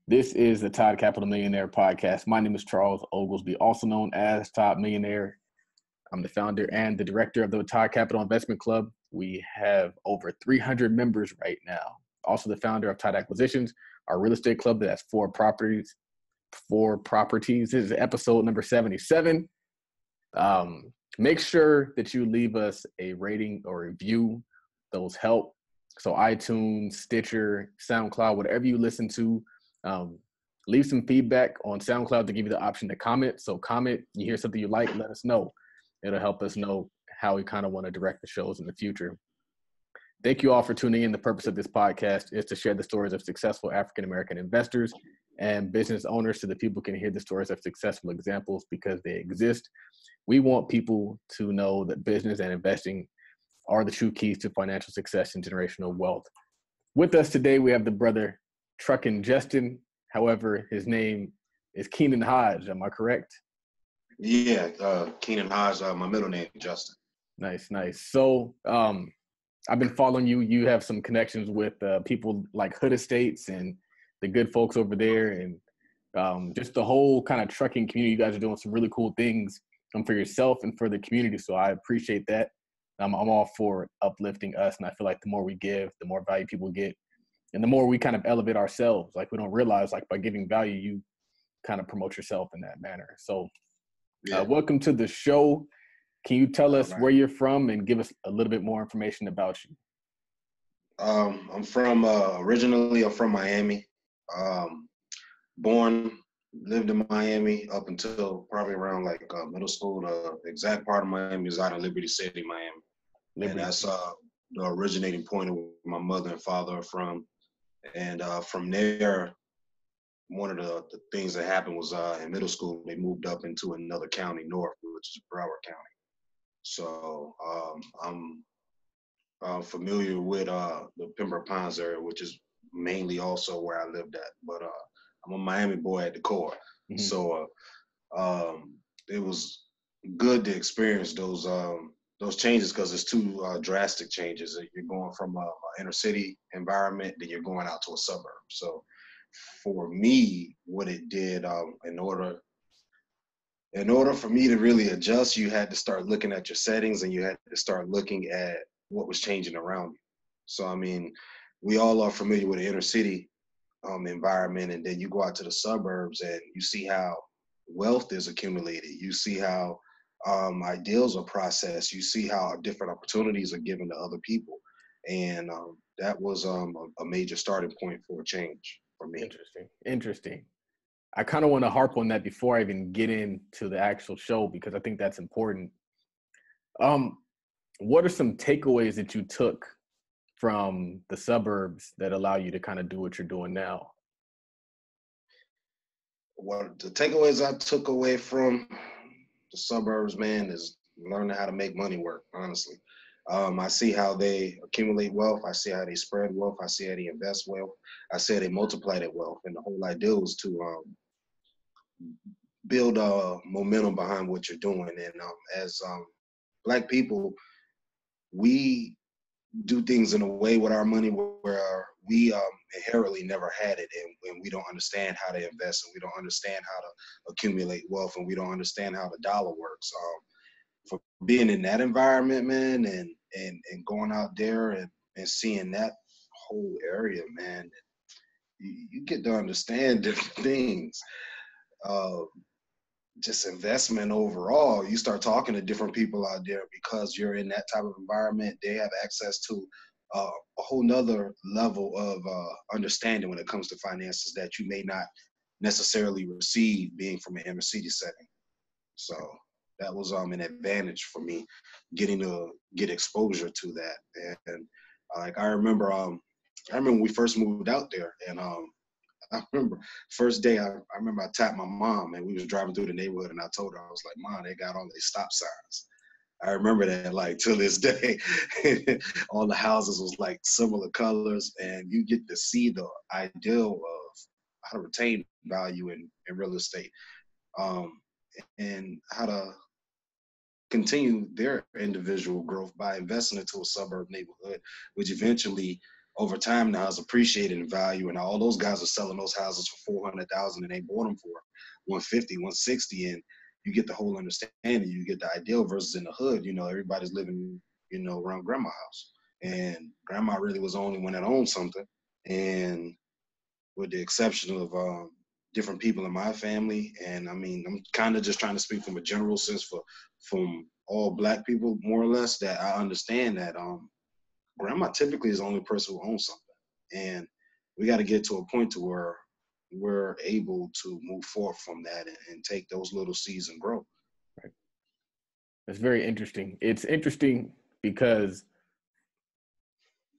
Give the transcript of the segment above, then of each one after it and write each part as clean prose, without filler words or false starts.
This is the Todd Capital Millionaire Podcast. My name is Charles Oglesby, also known as Todd Millionaire. I'm the founder and the director of the Todd Capital Investment Club. We have over 300 members right now. Also the founder of Todd Acquisitions, our real estate club that has four properties. This is episode number 77. Make sure that you leave us a rating or review. Those help. So iTunes, Stitcher, SoundCloud, whatever you listen to, leave some feedback on SoundCloud to give you the option to comment. So comment, you hear something you like, let us know. It'll help us know how we kind of want to direct the shows in the future. Thank you all for tuning in. The purpose of this podcast is to share the stories of successful African-American investors and business owners so that people can hear the stories of successful examples because they exist. We want people to know that business and investing are the true keys to financial success and generational wealth. With us today, we have the brother Truckin' Justin. However, his name is Keenan Hodges. Am I correct? Yeah, Keenan Hodges. My middle name is Justin. Nice. So I've been following you. You have some connections with people like Hood Estates and the good folks over there, and just the whole kind of trucking community. You guys are doing some really cool things for yourself and for the community. So I appreciate that. I'm all for uplifting us, and I feel like the more we give, the more value people get, and the more we kind of elevate ourselves. Like we don't realize, like by giving value, you kind of promote yourself in that manner. So welcome to the show. Can you tell us where you're from and give us a little bit more information about you? I'm from originally I'm from Miami. Lived in Miami up until probably around like middle school. The exact part of Miami is out of Liberty City, Miami. And that's the originating point of where my mother and father are from. And from there, one of the things that happened was in middle school, they moved up into another county north, which is Broward County. So I'm familiar with the Pembroke Pines area, which is mainly also where I lived at. But I'm a Miami boy at the core. Mm-hmm. So it was good to experience those changes because it's two drastic changes. You're going from an inner city environment, then you're going out to a suburb. So for me, what it did, in order for me to really adjust, you had to start looking at your settings and you had to start looking at what was changing around you. So, I mean, we all are familiar with the inner city environment, and then you go out to the suburbs and you see how wealth is accumulated. You see how ideals are processed. You see how different opportunities are given to other people. And that was a major starting point for a change for me. Interesting. I kind of want to harp on that before I even get into the actual show, because I think that's important. What are some takeaways that you took from the suburbs that allow you to kind of do what you're doing now? Well, the takeaways I took away from the suburbs, man, is learning how to make money work, honestly. I see how they accumulate wealth. I see how they spread wealth. I see how they invest wealth. I see how they multiply that wealth. And the whole idea was to build momentum behind what you're doing. And as Black people, we do things in a way with our money where we inherently never had it, and we don't understand how to invest, and we don't understand how to accumulate wealth, and we don't understand how the dollar works. For being in that environment, man, and going out there and seeing that whole area, man, you get to understand different things. Just investment overall, you start talking to different people out there because you're in that type of environment. They have access to a whole nother level of understanding when it comes to finances that you may not necessarily receive being from an inner city setting. So that was an advantage for me, getting to get exposure to that. And like I remember when we first moved out there, and I remember first day, I remember I tapped my mom, and we was driving through the neighborhood, and I told her, I was like, Mom, they got all these stop signs. I remember that, like, till this day. All the houses was like similar colors, and you get to see the ideal of how to retain value in real estate, and how to continue their individual growth by investing into a suburb neighborhood, which eventually over time now it's appreciated in value, and all those guys are selling those houses for 400,000 and they bought them for 150, 160, and you get the whole understanding. You get the ideal versus in the hood. Everybody's living, around grandma's house, and grandma really was the only one that owned something. And with the exception of different people in my family, and I mean, I'm kind of just trying to speak from a general sense from all Black people, more or less, that I understand that grandma typically is the only person who owns something, and we got to get to a point to where we're able to move forward from that and take those little seeds and grow. Right. That's very interesting. It's interesting because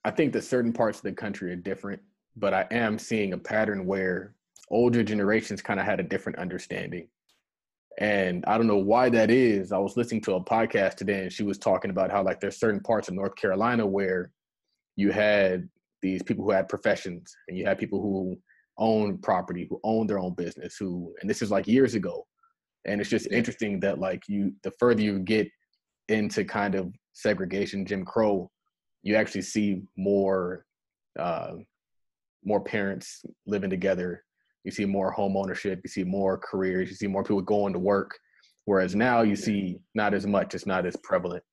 I think that certain parts of the country are different, but I am seeing a pattern where older generations kind of had a different understanding. And I don't know why that is. I was listening to a podcast today and she was talking about how like there's certain parts of North Carolina where you had these people who had professions and you had people who own property, who own their own business, and this is like years ago. And it's just interesting that like the further you get into kind of segregation, Jim Crow, you actually see more parents living together. You see more home ownership. You see more careers. You see more people going to work. Whereas now you see not as much. It's not as prevalent.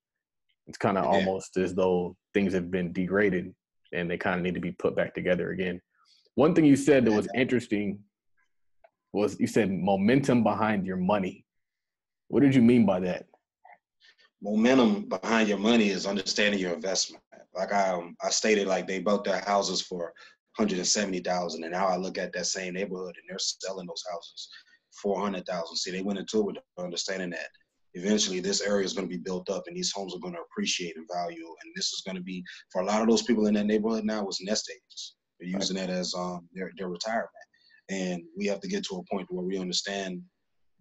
It's kind of almost as though things have been degraded and they kind of need to be put back together again. One thing you said that was interesting was you said momentum behind your money. What did you mean by that? Momentum behind your money is understanding your investment. Like I stated, like they bought their houses for 170,000, and now I look at that same neighborhood and they're selling those houses for 400,000. See, they went into it with understanding that eventually this area is going to be built up and these homes are going to appreciate in value, and this is going to be, for a lot of those people in that neighborhood now, was nest eggs. They're using that as their retirement, and we have to get to a point where we understand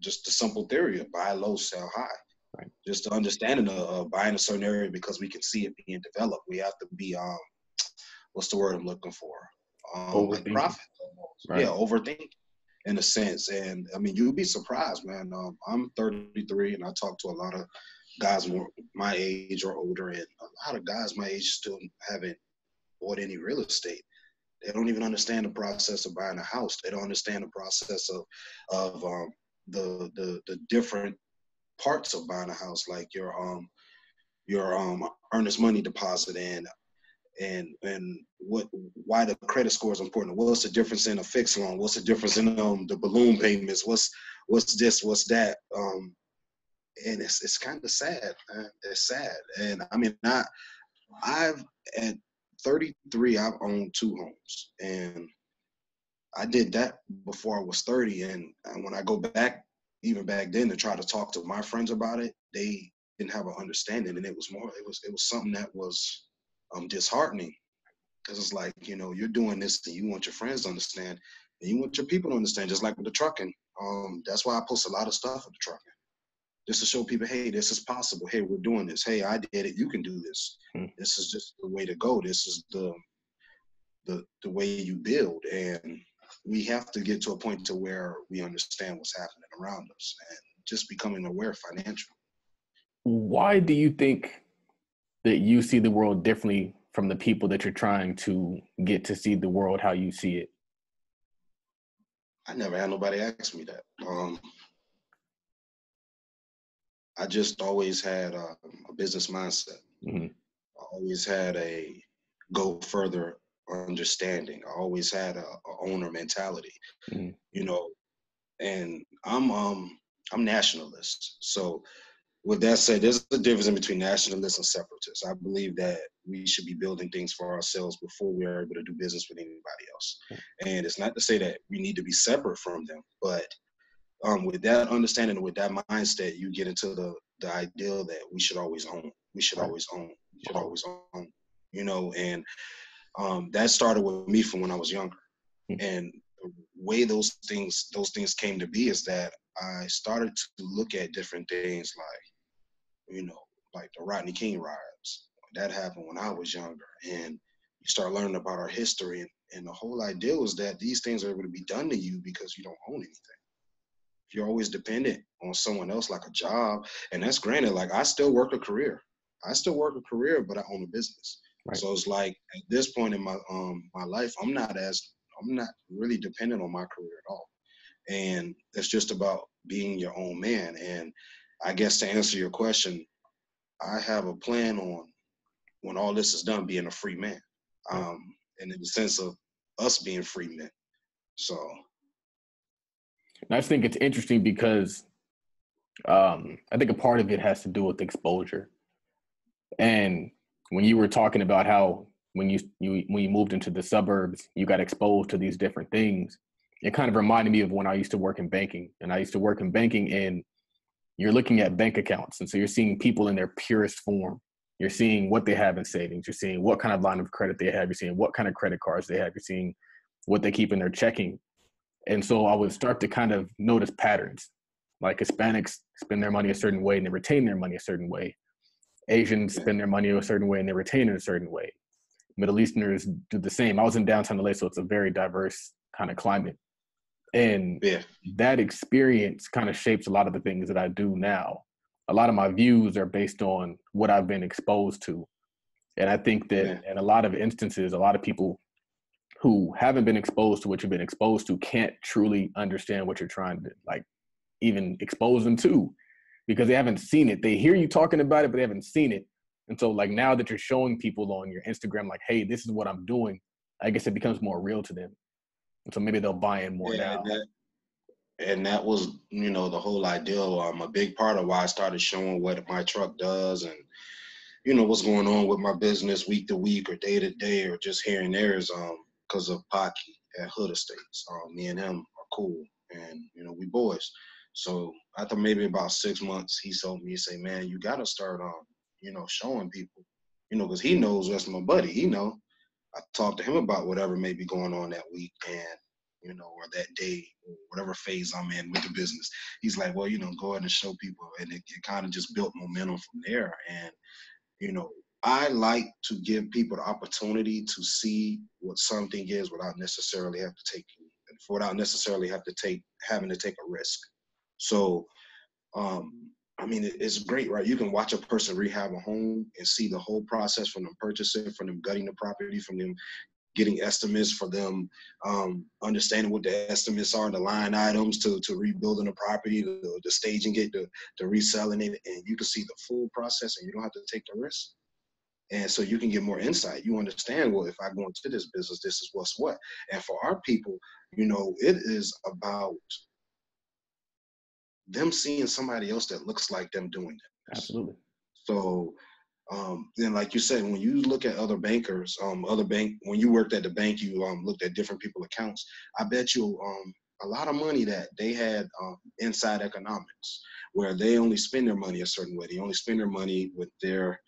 just the simple theory of buy low, sell high. Right. Just the understanding of buying a certain area because we can see it being developed. We have to be what's the word I'm looking for? Like profit. Right. Yeah, overthink in a sense. And I mean, you'd be surprised, man. I'm 33 and I talk to a lot of guys my age or older, and a lot of guys my age still haven't bought any real estate. They don't even understand the process of buying a house. They don't understand the process of the different parts of buying a house, like your earnest money deposit and why the credit score is important. What's the difference in a fixed loan? What's the difference in the balloon payments? What's this? What's that? And it's kind of sad, man. It's sad. And I mean, I've at 33, I've owned 2 homes, and I did that before I was 30. And when I go back, even back then, to try to talk to my friends about it, they didn't have an understanding, and it was something that was disheartening, because it's like, you're doing this and you want your friends to understand and you want your people to understand, just like with the trucking. That's why I post a lot of stuff with the trucking, just to show people, hey, this is possible. Hey, we're doing this. Hey, I did it. You can do this. This is just the way to go. This is the way you build. And we have to get to a point to where we understand what's happening around us and just becoming aware financially. Why do you think that you see the world differently from the people that you're trying to get to see the world how you see it? I never had nobody ask me that. I just always had a business mindset. Mm-hmm. I always had a go further understanding. I always had a owner mentality, and I'm nationalist. So with that said, there's a difference in between nationalists and separatists. I believe that we should be building things for ourselves before we're able to do business with anybody else. And it's not to say that we need to be separate from them, but with that understanding and with that mindset, you get into the ideal that we should always own. We should always own. We should always own. And that started with me from when I was younger. And the way those things came to be is that I started to look at different things like the Rodney King riots. That happened when I was younger. And you start learning about our history. And the whole idea was that these things are able to be done to you because you don't own anything. If you're always dependent on someone else, like a job, and that's granted, like I still work a career, but I own a business. Right. So it's like at this point in my life, I'm not really dependent on my career at all. And it's just about being your own man. And I guess to answer your question, I have a plan on when all this is done, being a free man. And in the sense of us being free men. So. And I just think it's interesting because I think a part of it has to do with exposure. And when you were talking about how when you moved into the suburbs, you got exposed to these different things, it kind of reminded me of when I used to work in banking. And I used to work in banking, and you're looking at bank accounts. And so you're seeing people in their purest form. You're seeing what they have in savings. You're seeing what kind of line of credit they have. You're seeing what kind of credit cards they have. You're seeing what they keep in their checking. And so I would start to kind of notice patterns. Like Hispanics spend their money a certain way and they retain their money a certain way. Asians spend their money a certain way and they retain it a certain way. Middle Easterners do the same. I was in downtown LA, so it's a very diverse kind of climate. And that experience kind of shapes a lot of the things that I do now. A lot of my views are based on what I've been exposed to. And I think that in a lot of instances, a lot of people who haven't been exposed to what you've been exposed to can't truly understand what you're trying to like even expose them to, because they haven't seen it. They hear you talking about it, but they haven't seen it. And so like now that you're showing people on your Instagram, like, hey, this is what I'm doing, I guess it becomes more real to them. And so maybe they'll buy in more now. And that was, the whole ideal. A big part of why I started showing what my truck does and, what's going on with my business week to week or day to day or just here and there is because of Pocky at Hood Estates. Me and him are cool and, we boys. So after maybe about 6 months, he told me, he said, man, you got to start, showing people, because he knows that's my buddy. He know. I talked to him about whatever may be going on that week and, or that day, or whatever phase I'm in with the business. He's like, well, go ahead and show people. And it kind of just built momentum from there. And, I like to give people the opportunity to see what something is without necessarily having to take a risk. So, it's great, right? You can watch a person rehab a home and see the whole process from them purchasing, from them gutting the property, from them getting estimates, for them understanding what the estimates are, the line items to rebuilding the property, the staging it, the reselling it, and you can see the full process and you don't have to take the risk. And so you can get more insight. You understand, well, if I go into this business, this is what's what. And for our people, it is about them seeing somebody else that looks like them doing it. Absolutely. So then, like you said, when you look at other bankers, when you worked at the bank, you looked at different people's accounts. I bet you a lot of money that they had inside economics, where they only spend their money a certain way. They only spend their money with their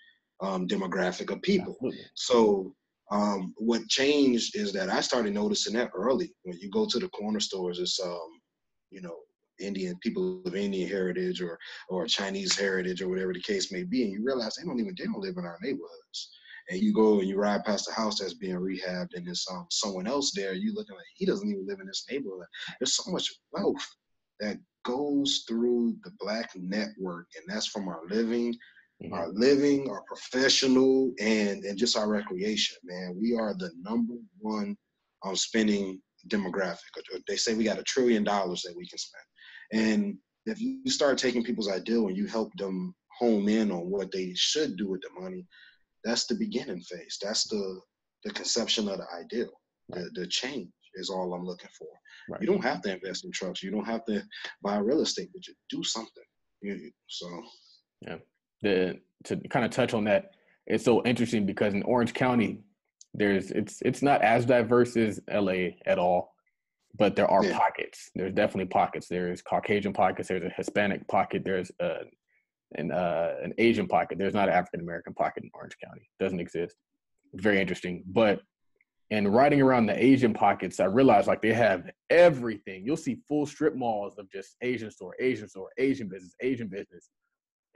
demographic of people. Absolutely. So what changed is that I started noticing that early. When you go to the corner stores, it's Indian people of Indian heritage or Chinese heritage or whatever the case may be, and you realize they don't live in our neighborhoods. And you go and you ride past the house that's being rehabbed, and there's someone else there. You looking like he doesn't even live in this neighborhood. There's so much wealth that goes through the Black network, and that's from our living, our professional, and just our recreation. Man, we are the number one spending demographic. They say we got $1 trillion that we can spend. And if you start taking people's ideal and you help them home in on what they should do with the money, that's the beginning phase. That's the conception of the ideal. Right. The change is all I'm looking for. Right. You don't have to invest in trucks. You don't have to buy real estate, but you do something. To kind of touch on that, it's so interesting because in Orange County, it's not as diverse as LA at all. But there are pockets. There's definitely pockets. There's Caucasian pockets. There's a Hispanic pocket. There's an Asian pocket. There's not an African-American pocket in Orange County. It doesn't exist. Very interesting. But in riding around the Asian pockets, I realized like they have everything. You'll see full strip malls of just Asian store, Asian business.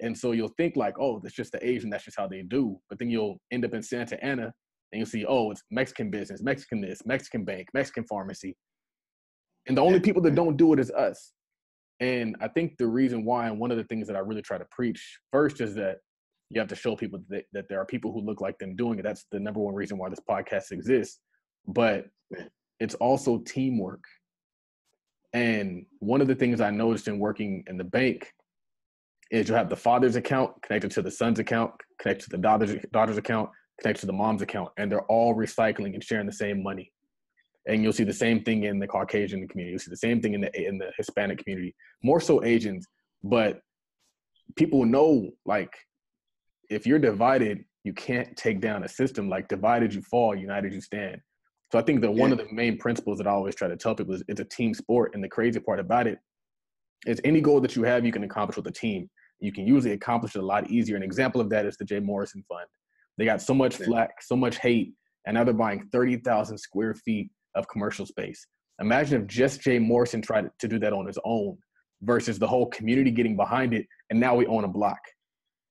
And so you'll think like, oh, that's just the Asian. That's just how they do. But then you'll end up in Santa Ana and you'll see, oh, it's Mexican business, Mexican this, Mexican bank, Mexican pharmacy. And the only people that don't do it is us. And I think the reason why, and one of the things that I really try to preach first is that You have to show people that there are people who look like them doing it. That's the number one reason why this podcast exists. But it's also teamwork. And one of the things I noticed in working in the bank is you'll have the father's account connected to the son's account, connected to the daughter's account, connected to the mom's account, and they're all recycling and sharing the same money. And you'll see the same thing in the Caucasian community. You'll see the same thing in the Hispanic community, more so Asians. But people know, like, if you're divided, you can't take down a system. Like, divided you fall, united you stand. So I think that one of the main principles that I always try to tell people is it's a team sport. And the crazy part about it is any goal that you have, you can accomplish with a team. You can usually accomplish it a lot easier. An example of that is the Jay Morrison Fund. They got so much flack, so much hate, and now they're buying 30,000 square feet of commercial space. Imagine if just Jay Morrison tried to do that on his own versus the whole community getting behind it, and now we own a block.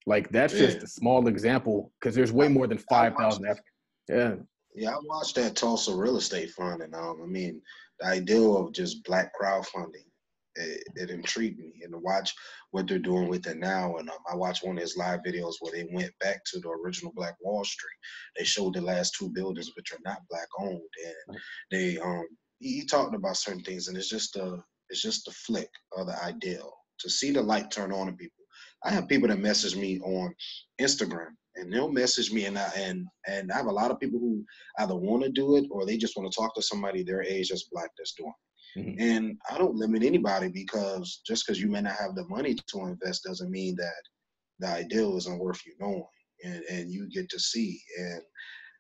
Like, that's just a small example, because there's way more than 5,000 Africans. Yeah, I watched that Tulsa real estate fund, and I mean, the idea of just Black crowdfunding, it intrigued me, and to watch what they're doing with it now. And I watched one of his live videos where they went back to the original Black Wall Street. They showed the last two buildings, which are not Black owned, and they he talked about certain things, and it's just a flick of the ideal to see the light turn on in people. I have people that message me on Instagram, and they'll message me, and I have a lot of people who either want to do it or they just want to talk to somebody their age that's Black that's doing it. Mm-hmm. And I don't limit anybody, because just because you may not have the money to invest doesn't mean that the ideal isn't worth you knowing, and you get to see. And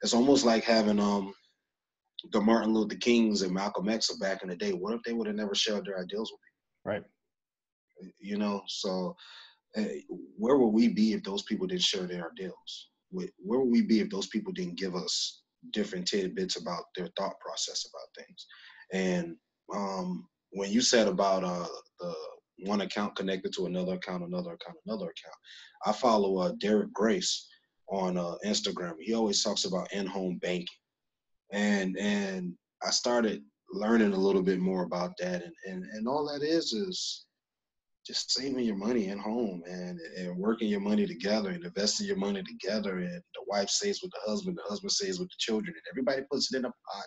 it's almost like having the Martin Luther Kings and Malcolm X of back in the day. What if they would have never shared their ideals with people? Right. You know, so where would we be if those people didn't share their ideals? Where would we be if those people didn't give us different tidbits about their thought process about things? And when you said about the one account connected to another account, I follow Derek Grace on Instagram. He always talks about in-home banking, and I started learning a little bit more about that, and all that is just saving your money at home, and working your money together and investing your money together. And the wife stays with the husband stays with the children, and everybody puts it in a pot.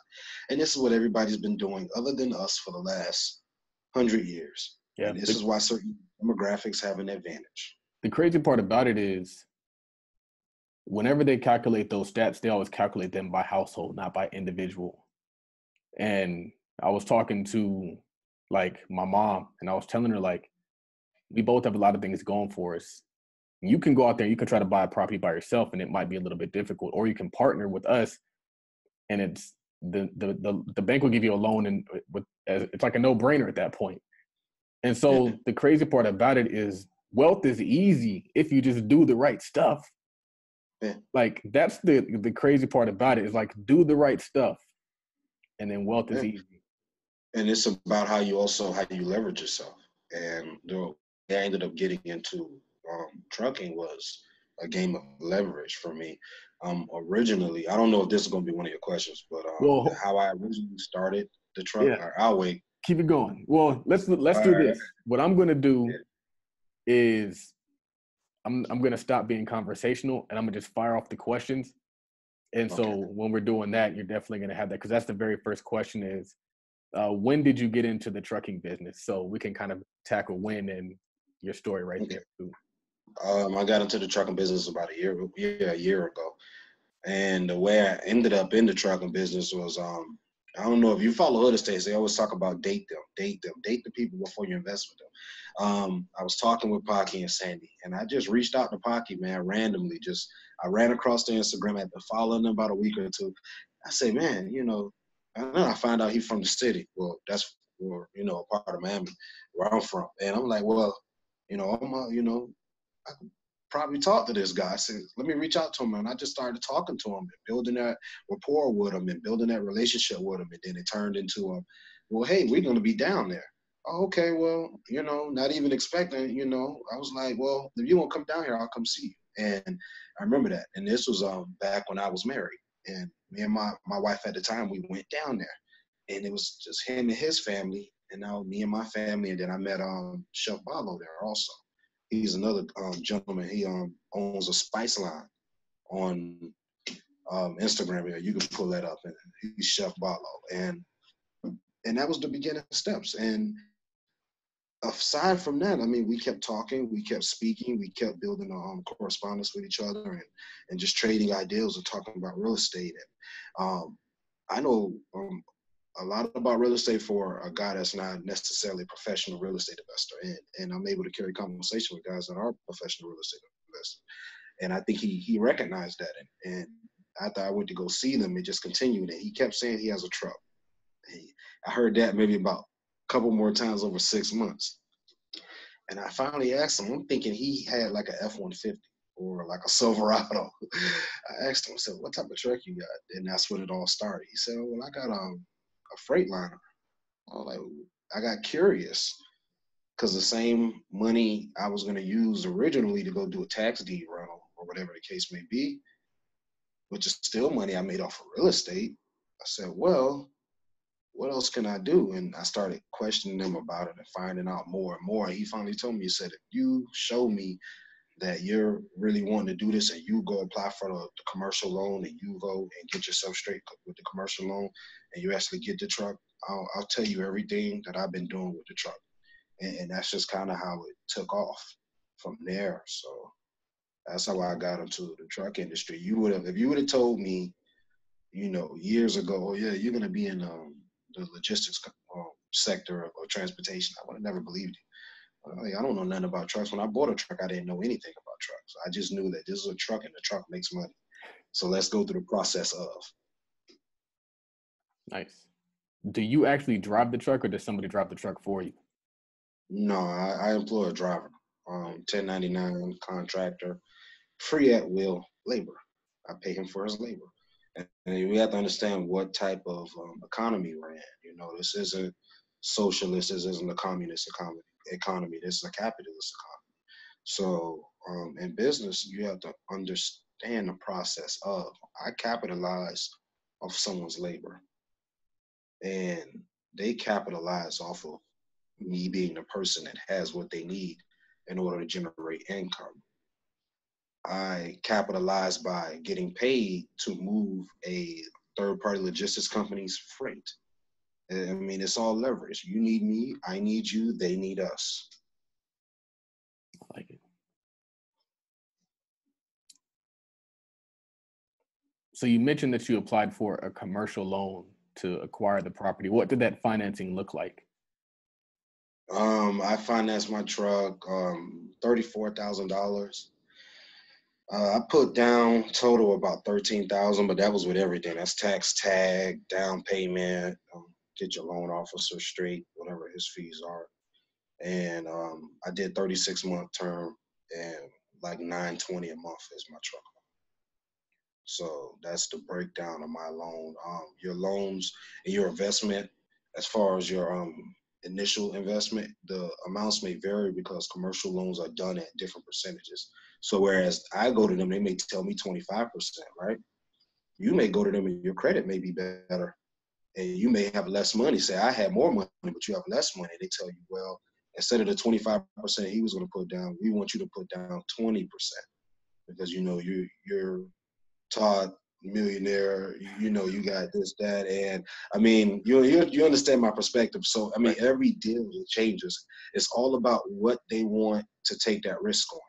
And this is what everybody's been doing other than us for the last 100 years. Yeah. And this is why certain demographics have an advantage. The crazy part about it is whenever they calculate those stats, they always calculate them by household, not by individual. And I was talking to, like, my mom, and I was telling her, like, we both have a lot of things going for us. You can go out there, you can try to buy a property by yourself, and it might be a little bit difficult, or you can partner with us, and it's the bank will give you a loan, and it's like a no-brainer at that point. And so the crazy part about it is wealth is easy if you just do the right stuff. Like, that's the crazy part about it, is like, do the right stuff, and then wealth is easy. And it's about how you leverage yourself. And I ended up getting into trucking was a game of leverage for me. Originally, I don't know if this is going to be one of your questions, but how I originally started the truck. I'll wait. Keep it going. Well, let's do this. What I'm going to do is I'm going to stop being conversational, and I'm going to just fire off the questions. And so when we're doing that, you're definitely going to have that, because that's the very first question is, when did you get into the trucking business? So we can kind of tackle when and your story right there too. I got into the trucking business about a year ago. And the way I ended up in the trucking business was, I don't know if you follow other states, they always talk about date the people before you invest with them. I was talking with Pocky and Sandy, and I just reached out to Pocky, man, randomly. I ran across their Instagram, after following them about a week or two. I say, man, and then I find out he's from the city. Well, that's where, a part of Miami where I'm from. And I'm like, well, I could probably talk to this guy. I said, let me reach out to him. And I just started talking to him and building that rapport with him and building that relationship with him. And then it turned into, well, hey, we're going to be down there. Oh, okay, well, not even expecting, I was like, well, if you won't come down here, I'll come see you. And I remember that. And this was back when I was married. And me and my wife at the time, we went down there. And it was just him and his family. And now me and my family. And then I met Chef Barlow there also. He's another gentleman. He owns a spice line on Instagram. Yeah, you can pull that up. And he's Chef Barlow, and that was the beginning steps. And aside from that, I mean, we kept talking, we kept speaking, we kept building correspondence with each other, and just trading ideas and talking about real estate. And I know a lot about real estate for a guy that's not necessarily a professional real estate investor, and I'm able to carry conversation with guys that are professional real estate investors. And I think he recognized that, and after I went to go see them, it just continued. And he kept saying he has a truck. I heard that maybe about a couple more times over 6 months. And I finally asked him, I'm thinking he had like a F-150 or like a Silverado. I asked him, I said, what type of truck you got? And that's when it all started. He said, well, I got a Freightliner. I was like, I got curious because the same money I was going to use originally to go do a tax deed rental or whatever the case may be, which is still money I made off of real estate. I said, well, what else can I do? And I started questioning him about it and finding out more and more. And he finally told me, he said, if you show me that you're really wanting to do this and you go apply for the commercial loan and you go and get yourself straight with the commercial loan and you actually get the truck, I'll tell you everything that I've been doing with the truck. And that's just kind of how it took off from there. So that's how I got into the truck industry. If you would have told me, years ago, oh yeah, you're going to be in the logistics sector of transportation, I would have never believed you. I don't know nothing about trucks. When I bought a truck, I didn't know anything about trucks. I just knew that this is a truck and the truck makes money. So let's go through the process of. Nice. Do you actually drive the truck or does somebody drive the truck for you? No, I employ a driver, 1099 contractor, free at will labor. I pay him for his labor. And we have to understand what type of economy we're in. This isn't socialist. This isn't a communist economy. This is a capitalist economy. So in business, you have to understand the process of, I capitalize off someone's labor. And they capitalize off of me being the person that has what they need in order to generate income. I capitalize by getting paid to move a third-party logistics company's freight. I mean, it's all leverage. You need me, I need you, they need us. I like it. So you mentioned that you applied for a commercial loan to acquire the property. What did that financing look like? I financed my truck, $34,000. I put down total about $13,000, but that was with everything. That's tax, tag, down payment, get your loan officer straight, whatever his fees are. And I did 36-month term, and like $920 a month is my truck loan. So that's the breakdown of my loan. Your loans and your investment, as far as your initial investment, the amounts may vary because commercial loans are done at different percentages. So whereas I go to them, they may tell me 25%, right? You may go to them and your credit may be better, and you may have less money. Say, I had more money, but you have less money. They tell you, well, instead of the 25% he was going to put down, we want you to put down 20% because you're Todd Millionaire, you got this, that, and I mean, you understand my perspective. So I mean, every deal changes. It's all about what they want to take that risk on.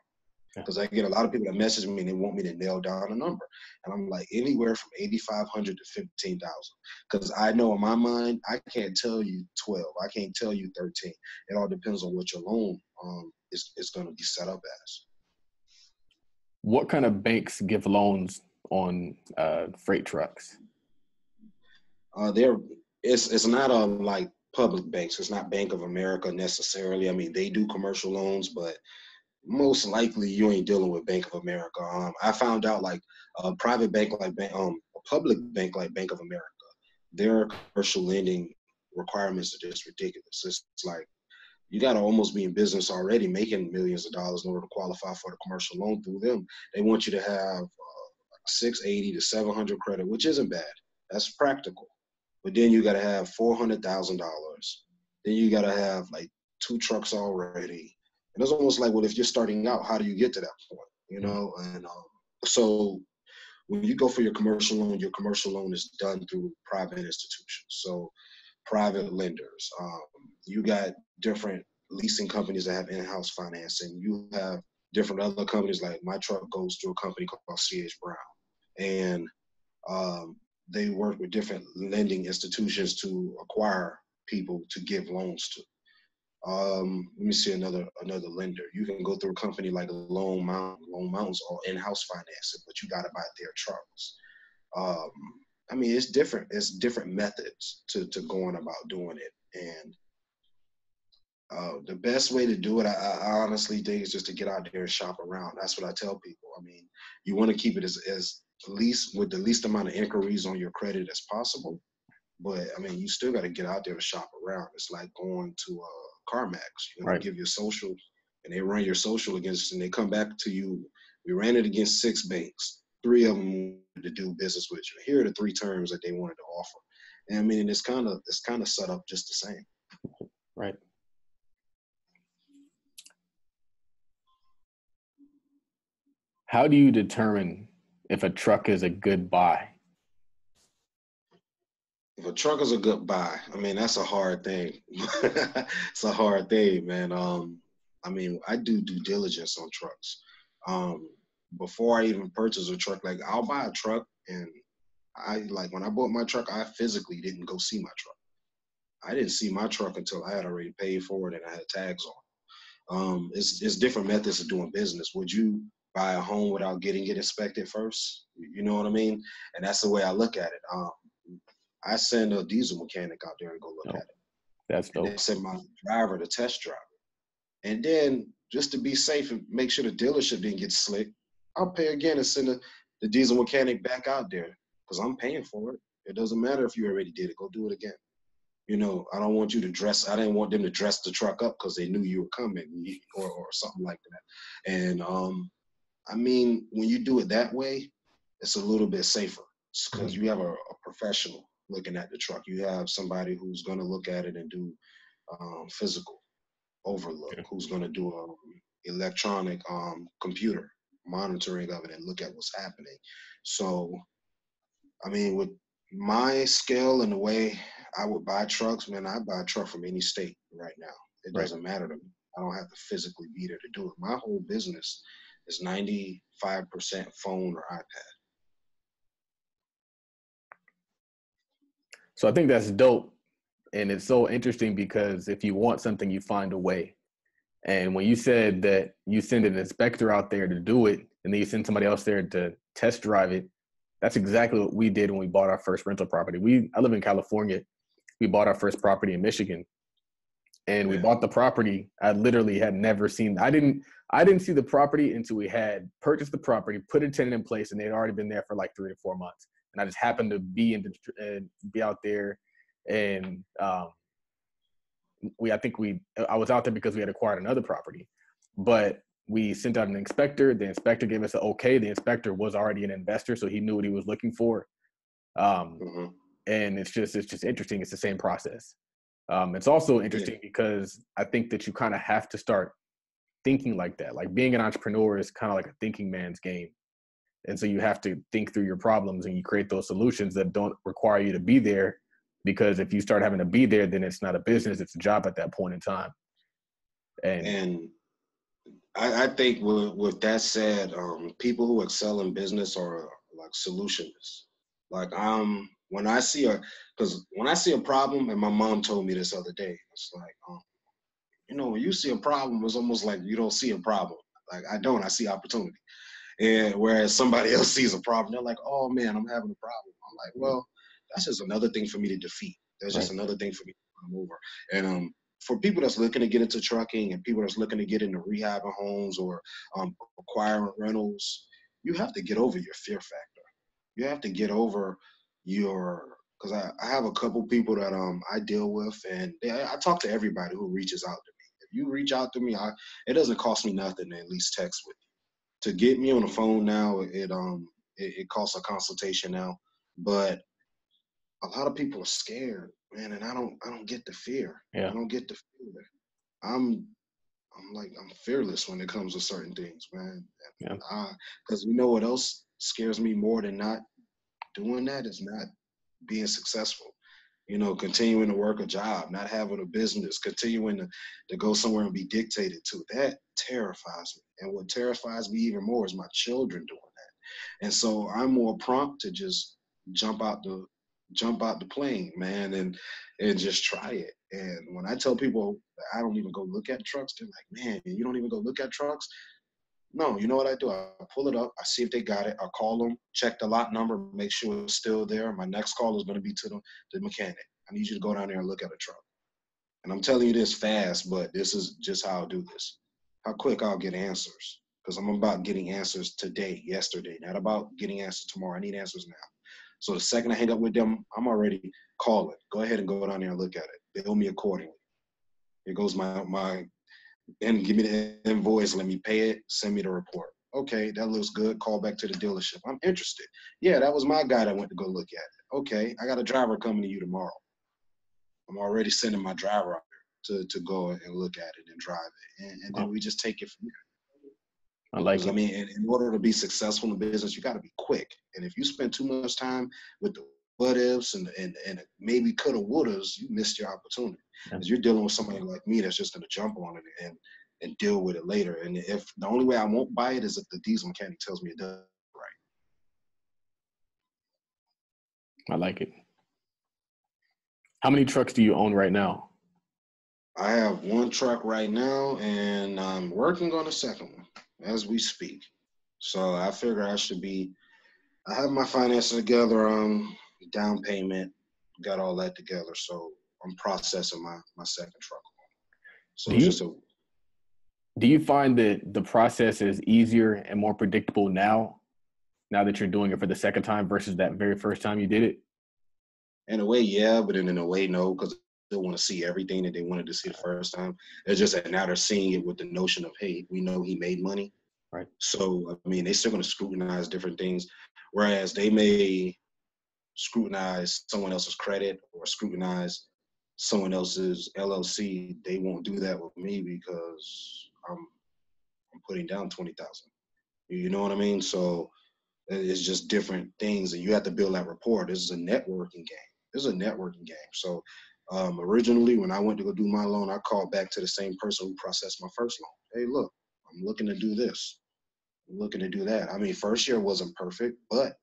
Because I get a lot of people that message me and they want me to nail down a number, and I'm like anywhere from 8,500 to 15,000. Because I know in my mind I can't tell you 12, I can't tell you 13. It all depends on what your loan is going to be set up as. What kind of banks give loans on freight trucks? It's not like public banks. It's not Bank of America necessarily. I mean, they do commercial loans, but most likely you ain't dealing with Bank of America. I found out like a private bank like a public bank like Bank of America, their commercial lending requirements are just ridiculous. It's like you got to almost be in business already, making millions of dollars in order to qualify for the commercial loan through them. They want you to have 680 to 700 credit, which isn't bad. That's practical. But then you got to have $400,000. Then you got to have like 2 trucks already. And it's almost like, well, if you're starting out, how do you get to that point? You know, and so when you go for your commercial loan is done through private institutions. So private lenders. You got different leasing companies that have in-house financing. You have different other companies, like my truck goes through a company called C.H. Brown. And they work with different lending institutions to acquire people to give loans to. Let me see another lender. You can go through a company like Loan Mountain. Loan Mountain's all in-house financing, but you got to buy their trucks. I mean, it's different. It's different methods to going about doing it. And the best way to do it, I honestly think, is just to get out there and shop around. That's what I tell people. I mean, you want to keep it as least with the least amount of inquiries on your credit as possible. But I mean, you still got to get out there to shop around. It's like going to CarMax. You know, Right. give your social, and they run your social against, and they come back to you. We ran it against 6 banks. 3 of them wanted to do business with you. Here are the 3 terms that they wanted to offer. And I mean, it's kind of set up just the same. Right. How do you determine if a truck is a good buy? If a truck is a good buy, I mean, that's a hard thing. It's a hard thing, man. I mean, I do due diligence on trucks. Before I even purchase a truck, like I'll buy a truck, and when I bought my truck, I physically didn't go see my truck. I didn't see my truck until I had already paid for it and I had tags on. It's different methods of doing business. Would you buy a home without getting it inspected first? You know what I mean? And that's the way I look at it. I send a diesel mechanic out there and go look at it. That's dope. And then send my driver to test drive it. And then, just to be safe and make sure the dealership didn't get slick, I'll pay again and send the diesel mechanic back out there, because I'm paying for it. It doesn't matter if you already did it. Go do it again. You know, I don't want you to I didn't want them to dress the truck up because they knew you were coming or something like that. And I mean, when you do it that way, it's a little bit safer because you have a professional looking at the truck. You have somebody who's going to look at it and do physical overlook, who's going to do electronic computer monitoring of it and look at what's happening. So, I mean, with my scale and the way I would buy trucks, man, I buy a truck from any state right now. It doesn't matter to me. I don't have to physically be there to do it. My whole business is 95% phone or iPad. So I think that's dope. And it's so interesting because if you want something, you find a way. And when you said that you send an inspector out there to do it, and then you send somebody else there to test drive it, that's exactly what we did when we bought our first rental property. I live in California. We bought our first property in Michigan. And we bought the property. I literally had never seen. I didn't see the property until we had purchased the property, put a tenant in place, and they had already been there for like 3 to 4 months. And I just happened to be out there, and I was out there because we had acquired another property, but we sent out an inspector. The inspector gave us an okay. The inspector was already an investor, so he knew what he was looking for. And it's just interesting. It's the same process. It's also interesting because I think that you kind of have to start thinking like that. Like being an entrepreneur is kind of like a thinking man's game. And so you have to think through your problems and you create those solutions that don't require you to be there, because if you start having to be there, then it's not a business, it's a job at that point in time. And I think with that said, people who excel in business are like solutionists. Like when I see a problem, and my mom told me this other day, it's like, when you see a problem, it's almost like you don't see a problem. Like I see opportunity. And whereas somebody else sees a problem, they're like, oh man, I'm having a problem. I'm like, well, that's just another thing for me to defeat. That's just another thing for me to come over. And for people that's looking to get into trucking and people that's looking to get into rehabbing homes or acquiring rentals, you have to get over your fear factor. You have to get over because I have a couple people that I deal with, and I talk to everybody who reaches out to me. If you reach out to me, it doesn't cost me nothing to at least text with you. To get me on the phone now, it costs a consultation now, but a lot of people are scared, man, and I don't get the fear. Yeah. I don't get the fear. I'm I'm fearless when it comes to certain things, man. Yeah. Because you know what else scares me more than not doing that is not being successful. Continuing to work a job, not having a business, continuing to go somewhere and be dictated to. That terrifies me. And what terrifies me even more is my children doing that. And so I'm more prompt to just jump out the plane, man, and just try it. And when I tell people that I don't even go look at trucks, they're like, man, you don't even go look at trucks? No, you know what I do? I pull it up, I see if they got it, I call them, check the lot number, make sure it's still there. My next call is going to be to the mechanic. I need you to go down there and look at a truck. And I'm telling you this fast, but this is just how I'll do this. How quick I'll get answers. Because I'm about getting answers today, yesterday, not about getting answers tomorrow. I need answers now. So the second I hang up with them, I'm already calling. Go ahead and go down there and look at it. Bill me accordingly. Here goes my and give me the invoice, let me pay it, send me the report. Okay, that looks good. Call back to the dealership. I'm interested. Yeah, that was my guy that went to go look at it. Okay, I got a driver coming to you tomorrow. I'm already sending my driver out there to go and look at it and drive it. And then we just take it from there. I like it. I mean, in order to be successful in business, you got to be quick. And if you spend too much time with the what ifs and maybe coulda wouldas, you missed your opportunity. Because you're dealing with somebody like me that's just going to jump on it and deal with it later. And if the only way I won't buy it is if the diesel mechanic tells me it does right. I like it. How many trucks do you own right now? I have one truck right now, and I'm working on a second one as we speak. So I figure I have my finances together, down payment, got all that together. So I'm processing my second truck. So do you find that the process is easier and more predictable now that you're doing it for the second time versus that very first time you did it? In a way, yeah, but in a way, no, because they want to see everything that they wanted to see the first time. It's just that now they're seeing it with the notion of, hey, we know he made money. Right. So, I mean, they're still going to scrutinize different things, whereas they may scrutinize someone else's credit or scrutinize someone else's LLC. They won't do that with me because I'm putting down $20,000. You know what I mean? So it's just different things, and you have to build that rapport. This is a networking game. So originally, when I went to go do my loan, I called back to the same person who processed my first loan. Hey, look, I'm looking to do this. I'm looking to do that. I mean, first year wasn't perfect, but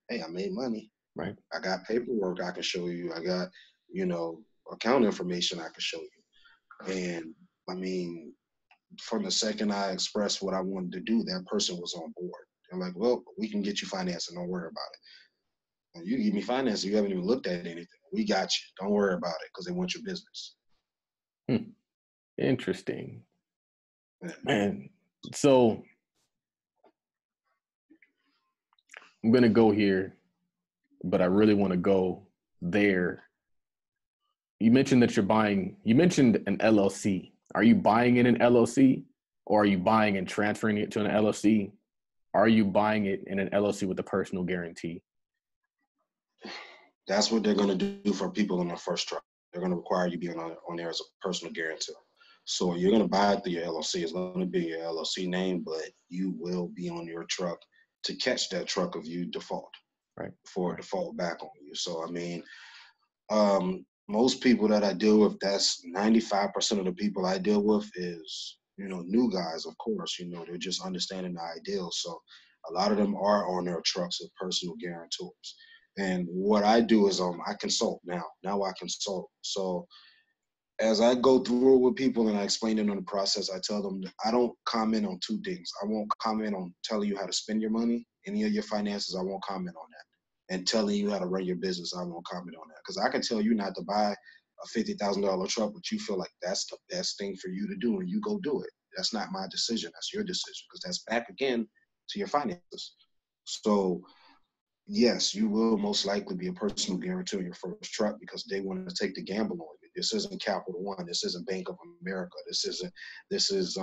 hey, I made money. Right. I got paperwork I can show you. I got, account information I can show you. And I mean, from the second I expressed what I wanted to do, that person was on board. They're like, well, we can get you financing. Don't worry about it. And you give me financing. You haven't even looked at anything. We got you. Don't worry about it because they want your business. Interesting. Yeah. Man, so I'm going to go here, but I really want to go there. You mentioned that you mentioned an LLC. Are you buying it in an LLC, or are you buying and transferring it to an LLC? Are you buying it in an LLC with a personal guarantee? That's what they're going to do for people in their first truck. They're going to require you being on there as a personal guarantor. So you're going to buy it through your LLC. It's going to be your LLC name, but you will be on your truck to catch that truck if you default. Right. Before it default back on you. So, I mean, most people that I deal with, that's 95% of the people I deal with is, new guys, of course. They're just understanding the ideal. So a lot of them are on their trucks with personal guarantors. And what I do is I consult now. Now I consult. So as I go through it with people and I explain it on the process, I tell them that I don't comment on two things. I won't comment on telling you how to spend your money, any of your finances. I won't comment on that. And telling you how to run your business, I won't comment on that. Because I can tell you not to buy a $50,000 truck, but you feel like that's the best thing for you to do, and you go do it. That's not my decision. That's your decision, because that's back again to your finances. So yes, you will most likely be a personal guarantor in your first truck because they want to take the gamble on you. This isn't Capital One. This isn't Bank of America. This is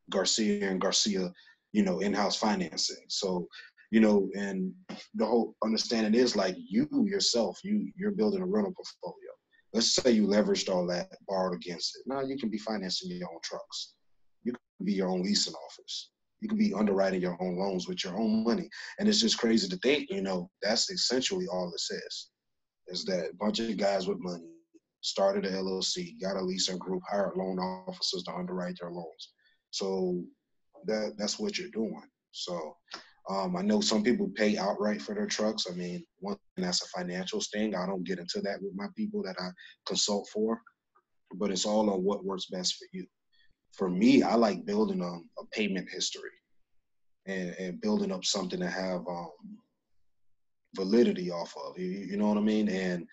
Garcia and Garcia, in-house financing. So, and the whole understanding is like you yourself, you're building a rental portfolio. Let's say you leveraged all that, borrowed against it. Now you can be financing your own trucks. You could be your own leasing office. You could be underwriting your own loans with your own money. And it's just crazy to think, that's essentially all it says, is that a bunch of guys with money started an LLC, got a leasing group, hired loan officers to underwrite their loans. So that's what you're doing. So I know some people pay outright for their trucks. I mean, one, that's a financial thing. I don't get into that with my people that I consult for, but it's all on what works best for you. For me, I like building a payment history and building up something to have validity off of. You know what I mean? And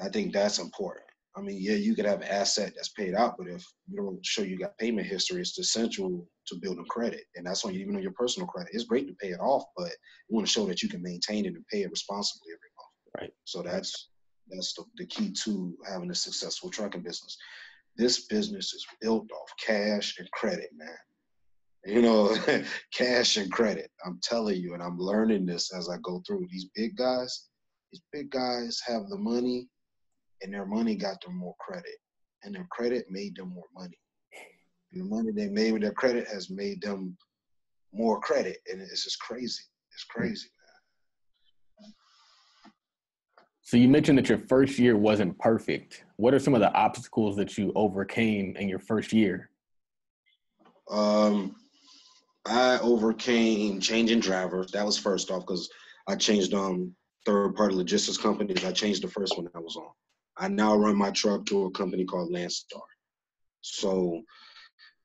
I think that's important. I mean, yeah, you could have an asset that's paid out, but if you don't show you got payment history, it's essential to building credit. And that's when, even on your personal credit, it's great to pay it off, but you want to show that you can maintain it and pay it responsibly every month. Right. So that's the key to having a successful trucking business. This business is built off cash and credit, man. Cash and credit. I'm telling you, and I'm learning this as I go through. These big guys have the money, and their money got them more credit, and their credit made them more money. And the money they made with their credit has made them more credit, and it's just crazy. It's crazy, man. So you mentioned that your first year wasn't perfect. What are some of the obstacles that you overcame in your first year? I overcame changing drivers. That was first off, because I changed third-party logistics companies. I changed the first one I was on. I now run my truck through a company called Landstar. So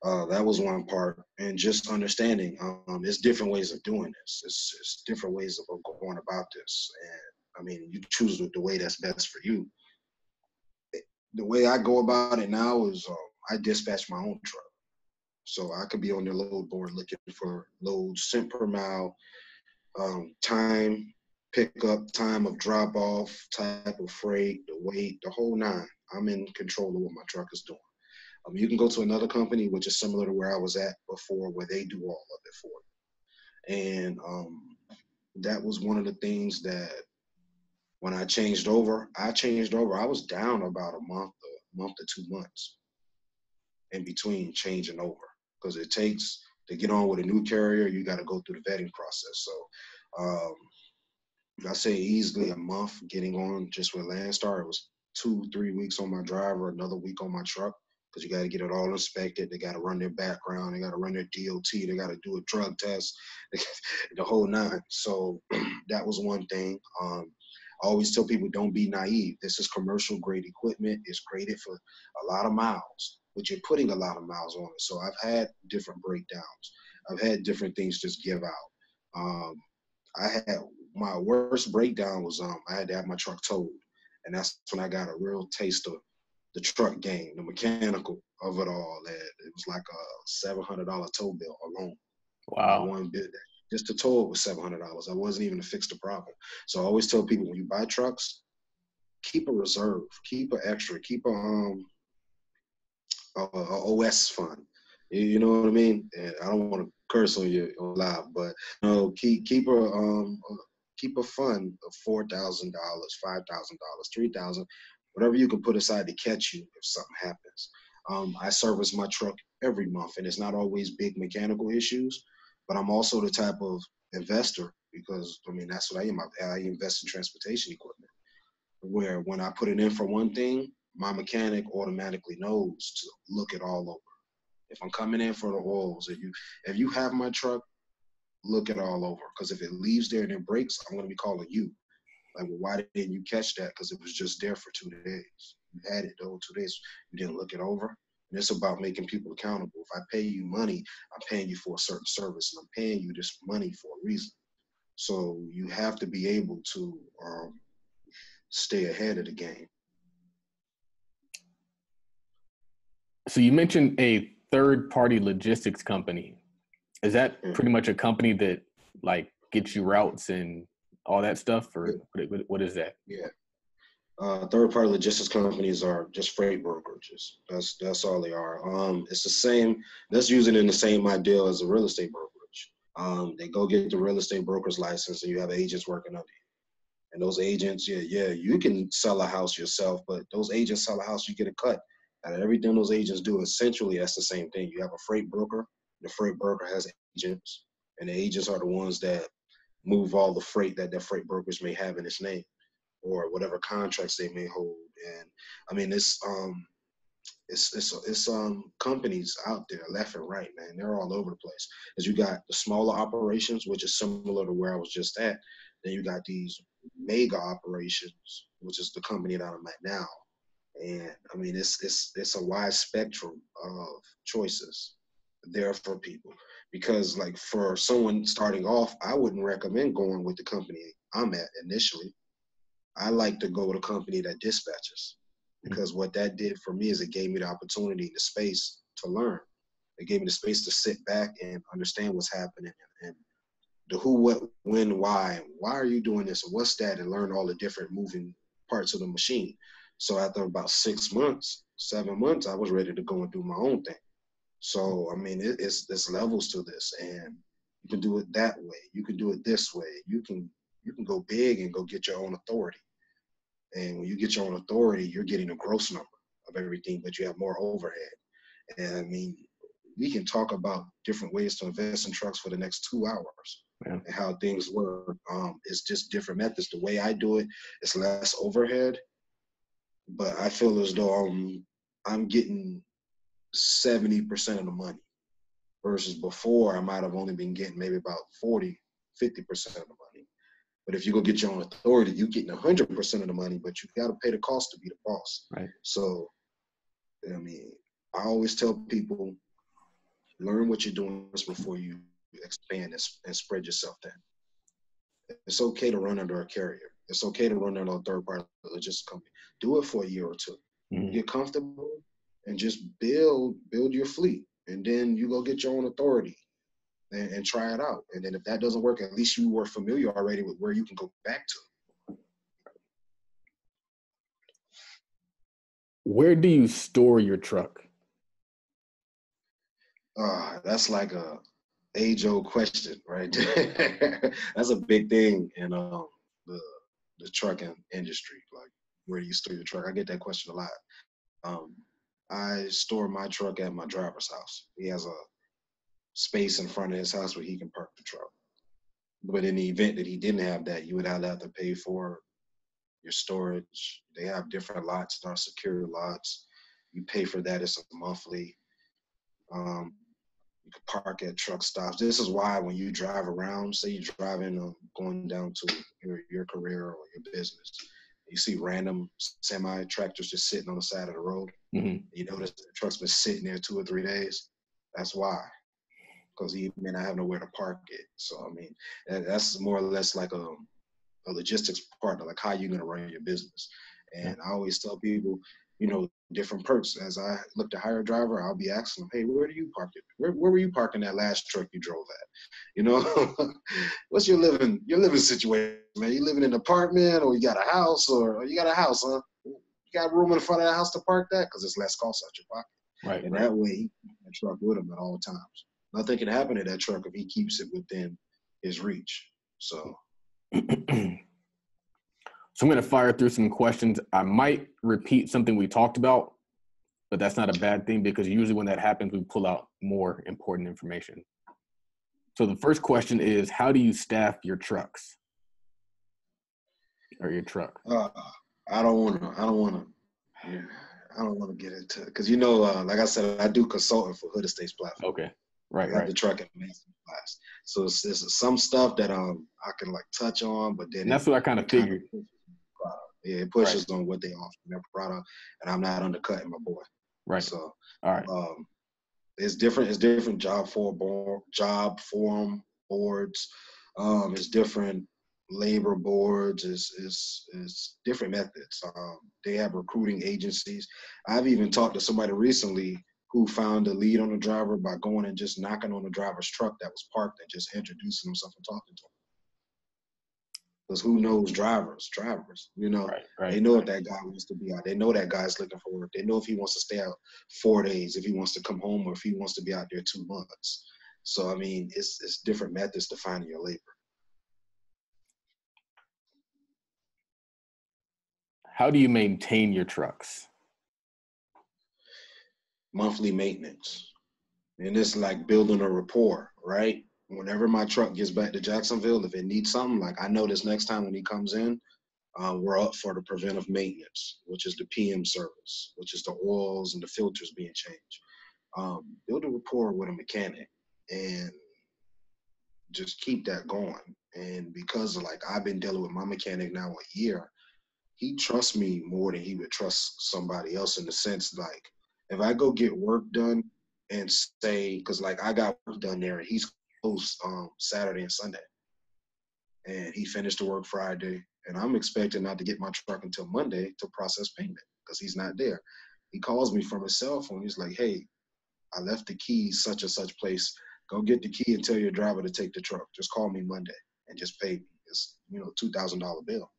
that was one part. And just understanding, there's different ways of doing this. It's different ways of going about this. And I mean, you choose the way that's best for you. The way I go about it now is I dispatch my own truck. So I could be on their load board looking for loads, cent per mile, time, pickup, time of drop off, type of freight, the weight, the whole nine. I'm in control of what my truck is doing. You can go to another company, which is similar to where I was at before, where they do all of it for you. And that was one of the things that when I changed over, I was down about a month to 2 months in between changing over, because it takes, to get on with a new carrier, you got to go through the vetting process. So I say easily a month getting on just with Landstar. It was 2-3 weeks on my driver, another week on my truck, because you got to get it all inspected. They got to run their background. They got to run their DOT. They got to do a drug test, the whole nine. So that was one thing. I always tell people, don't be naive. This is commercial grade equipment. It's graded for a lot of miles, but you're putting a lot of miles on it. So I've had different breakdowns. I've had different things just give out. I had my worst breakdown was I had to have my truck towed, and that's when I got a real taste of the truck game, the mechanical of it all. It was like a $700 tow bill alone. Wow. One bit. Just to tow it was $700. I wasn't even to fix the problem. So I always tell people, when you buy trucks, keep a reserve, keep an extra, keep a OS fund. You know what I mean? And I don't want to curse on you live, but keep a fund of $4,000, $5,000, $3,000, whatever you can put aside to catch you if something happens. I service my truck every month, and it's not always big mechanical issues. But I'm also the type of investor, because, I mean, that's what I am. I invest in transportation equipment, where when I put it in for one thing, my mechanic automatically knows to look it all over. If I'm coming in for the oils, if you have my truck, look it all over. Because if it leaves there and it breaks, I'm going to be calling you. Like, well, why didn't you catch that? Because it was just there for 2 days. You had it, though, 2 days. You didn't look it over. And it's about making people accountable. If I pay you money, I'm paying you for a certain service, and I'm paying you this money for a reason. So you have to be able to stay ahead of the game. So you mentioned a third-party logistics company. Is that pretty much a company that like gets you routes and all that stuff, or what is that? Yeah. Third-party logistics companies are just freight brokerages. That's all they are. It's the same. That's using in the same idea as a real estate brokerage. They go get the real estate broker's license, and you have agents working under you. And those agents, you can sell a house yourself, but those agents sell a house, you get a cut. And everything those agents do, essentially, that's the same thing. You have a freight broker. The freight broker has agents, and the agents are the ones that move all the freight that their freight brokers may have in its name, or whatever contracts they may hold. And I mean, it's companies out there left and right, man. They're all over the place. As you got the smaller operations, which is similar to where I was just at. Then you got these mega operations, which is the company that I'm at now. And I mean, it's a wide spectrum of choices there for people. Because like for someone starting off, I wouldn't recommend going with the company I'm at initially. I like to go with a company that dispatches, because what that did for me is it gave me the opportunity, the space to learn. It gave me the space to sit back and understand what's happening, and the who, what, when, why. Why are you doing this? And what's that? And learn all the different moving parts of the machine. So after about 6 months, 7 months, I was ready to go and do my own thing. So, I mean, there's levels to this, and you can do it that way. You can do it this way. You can go big and go get your own authority. And when you get your own authority, you're getting a gross number of everything, but you have more overhead. And I mean, we can talk about different ways to invest in trucks for the next 2 hours, and how things work. It's just different methods. The way I do it, it's less overhead, but I feel as though I'm getting 70% of the money, versus before I might have only been getting maybe about 40, 50% of the money. But if you go get your own authority, you're getting 100% of the money, but you got to pay the cost to be the boss. Right. So, I mean, I always tell people, learn what you're doing before you expand and spread yourself thin. It's okay to run under a carrier. It's okay to run under a third-party logistics company. Do it for a year or two. Get comfortable and just build your fleet. And then you go get your own authority and try it out. And then if that doesn't work, at least you were familiar already with where you can go back to. Where do you store your truck? That's like a age-old question, right? That's a big thing in the trucking industry. Like, where do you store your truck? I get that question a lot. I store my truck at my driver's house. He has a space in front of his house where he can park the truck. But in the event that he didn't have that, you would have to pay for your storage. They have different lots, there are secure lots. You pay for that. It's a monthly. You can park at truck stops. This is why when you drive around, say you're driving, going down to your career or your business, you see random semi-tractors just sitting on the side of the road. You notice the truck's been sitting there 2 or 3 days. That's why. Because he may not have nowhere to park it. So, I mean, that's more or less like a logistics partner, like how you're going to run your business. And I always tell people, different perks. As I look to hire a driver, I'll be asking them, hey, where do you park it? Where were you parking that last truck you drove at? What's your living situation, man? You living in an apartment, or you got a house, or you got a house, huh? You got room in front of the house to park that? Because it's less cost out your pocket. Right. And that way, he keeps that truck with him at all times. Nothing can happen to that truck if he keeps it within his reach. So. So I'm going to fire through some questions. I might repeat something we talked about, but that's not a bad thing, because usually when that happens, we pull out more important information. So the first question is, how do you staff your trucks or your truck? I don't want to get into it, because like I said, I do consulting for Hood Estates platform. Okay. Right. I have the trucking master class. So it's some stuff that I can like touch on, but then and that's what I kind of figured. It pushes on what they offer in their product, and I'm not undercutting my boy. Right. So, all right. It's different. It's different job form boards. It's different labor boards. It's different methods. They have recruiting agencies. I've even talked to somebody recently who found a lead on the driver by going and just knocking on the driver's truck that was parked and just introducing himself and talking to him. Because who knows drivers, Right. They know if that guy wants to be out. They know that guy's looking for work. They know if he wants to stay out 4 days, if he wants to come home, or if he wants to be out there 2 months. So, I mean, it's different methods to finding your labor. How do you maintain your trucks? monthly maintenance. And it's like building a rapport, right? Whenever my truck gets back to Jacksonville, if it needs something, like I know this next time when he comes in, we're up for the preventive maintenance, which is the PM service, which is the oils and the filters being changed. Build a rapport with a mechanic and just keep that going. And because like I've been dealing with my mechanic now a year, he trusts me more than he would trust somebody else in the sense like if I go get work done and say, because like I got work done there and he's closed Saturday and Sunday, and he finished the work Friday, and I'm expecting not to get my truck until Monday to process payment because he's not there. He calls me from his cell phone. He's like, "Hey, I left the keys such and such place. Go get the key and tell your driver to take the truck. Just call me Monday and just pay me. It's $2,000 bill."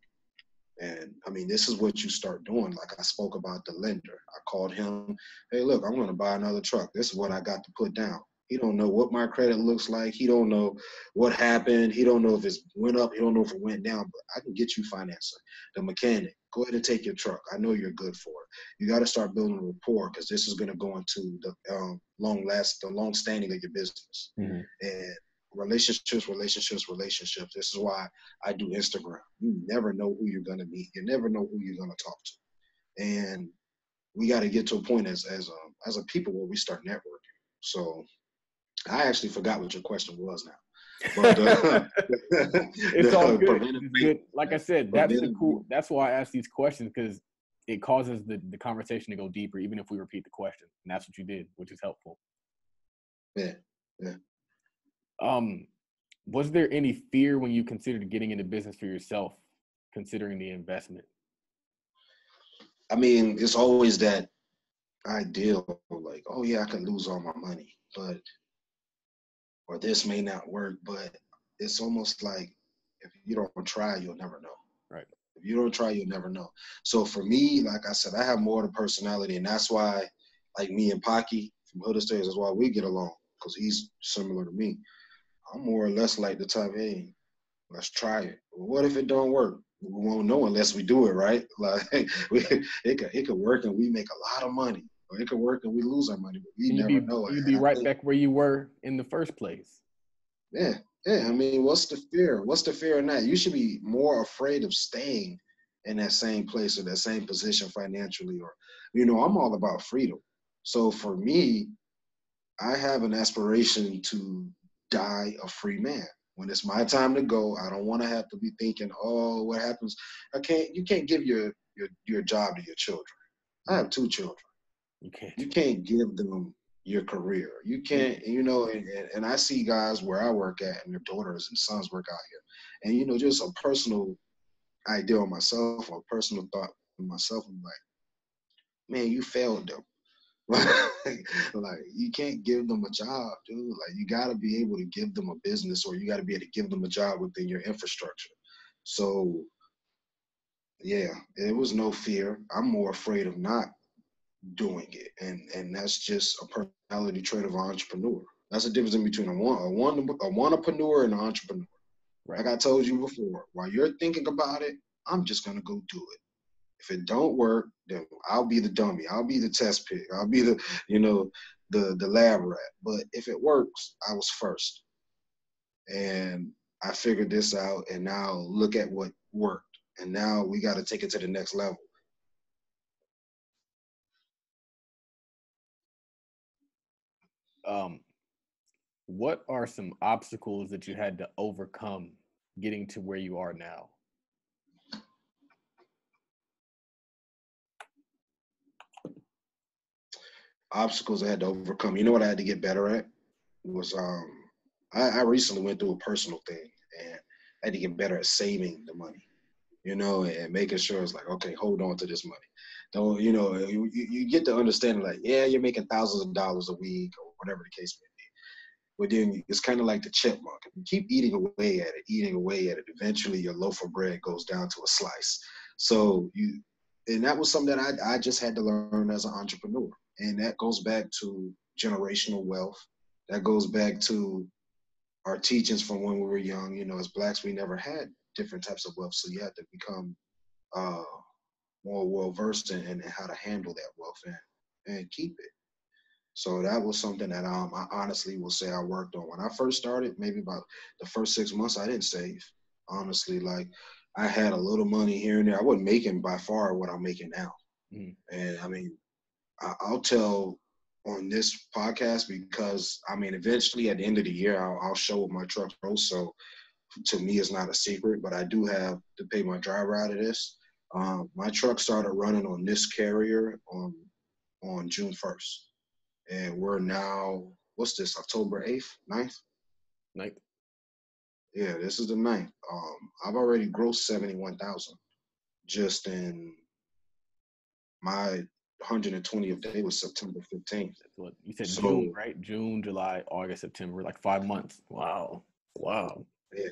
And I mean, this is what you start doing. Like I spoke about the lender. I called him, "Hey, look, I'm going to buy another truck. This is what I got to put down." He don't know what my credit looks like. He don't know what happened. He don't know if it went up. He don't know if it went down, but I can get you financing. The mechanic, go ahead and take your truck. I know you're good for it. You got to start building a rapport because this is going to go into the the long standing of your business. Mm-hmm. And relationships. This is why I do Instagram. You never know who you're going to meet. You never know who you're going to talk to. And we got to get to a point as a people where we start networking. So I actually forgot what your question was now. But it's all good. It's good. Like I said, that's why I ask these questions because it causes the conversation to go deeper, even if we repeat the question. And that's what you did, which is helpful. Yeah. Was there any fear when you considered getting into business for yourself, considering the investment? I mean, it's always that ideal, like, oh yeah, I could lose all my money, or this may not work, but it's almost like if you don't try, you'll never know. Right. If you don't try, you'll never know. So for me, like I said, I have more of the personality, and that's why, like me and Pocky from Hood Estates, that's why we get along, because he's similar to me. I'm more or less like the type, hey, let's try it. What if it don't work? We won't know unless we do it, right? Like it could work and we make a lot of money, or it could work and we lose our money, but we never know. You'd be right back where you were in the first place. Yeah. I mean, what's the fear? What's the fear in that? You should be more afraid of staying in that same place or that same position financially, or I'm all about freedom. So for me, I have an aspiration to die a free man. When it's my time to go, I don't want to have to be thinking, oh, what happens? You can't give your job to your children. I have 2 children. You can't give them your career. You can't, and I see guys where I work at and their daughters and sons work out here. And, just a personal idea of myself or personal thought of myself, I'm like, man, you failed them. Like you can't give them a job, dude. Like you got to be able to give them a business, or you got to be able to give them a job within your infrastructure. So yeah, it was no fear. I'm more afraid of not doing it, and that's just a personality trait of an entrepreneur. That's the difference in between a entrepreneur and an entrepreneur. Right. Like I told you before, while you're thinking about it, I'm just gonna go do it. If it don't work, then I'll be the dummy. I'll be the test pig. I'll be the lab rat. But if it works, I was first. And I figured this out, and now look at what worked. And now we got to take it to the next level. What are some obstacles that you had to overcome getting to where you are now? Obstacles I had to overcome. You know what I had to get better at was I recently went through a personal thing, and I had to get better at saving the money, and making sure it's like, okay, hold on to this money. Don't, you get to understand like, yeah, you're making thousands of dollars a week or whatever the case may be. But then it's kind of like the chipmunk. If you keep eating away at it, eventually your loaf of bread goes down to a slice. So and that was something that I just had to learn as an entrepreneur. And that goes back to generational wealth. That goes back to our teachings from when we were young. As Blacks, we never had different types of wealth. So you have to become more well-versed in how to handle that wealth and keep it. So that was something that I honestly will say I worked on. When I first started, maybe about the first 6 months, I didn't save. Honestly, like I had a little money here and there. I wasn't making by far what I'm making now. Mm. And I mean, I'll tell on this podcast because I mean, eventually at the end of the year, I'll show what my truck grows. So to me, it's not a secret, but I do have to pay my driver out of this. My truck started running on this carrier on June 1st. And we're now, what's this, October 8th, 9th? Like, Yeah, this is the 9th. I've already grossed 71,000 just in my 120th day was September 15th. what you said, June, So, right? June, July, August, September, like 5 months. Wow. Wow. yeah.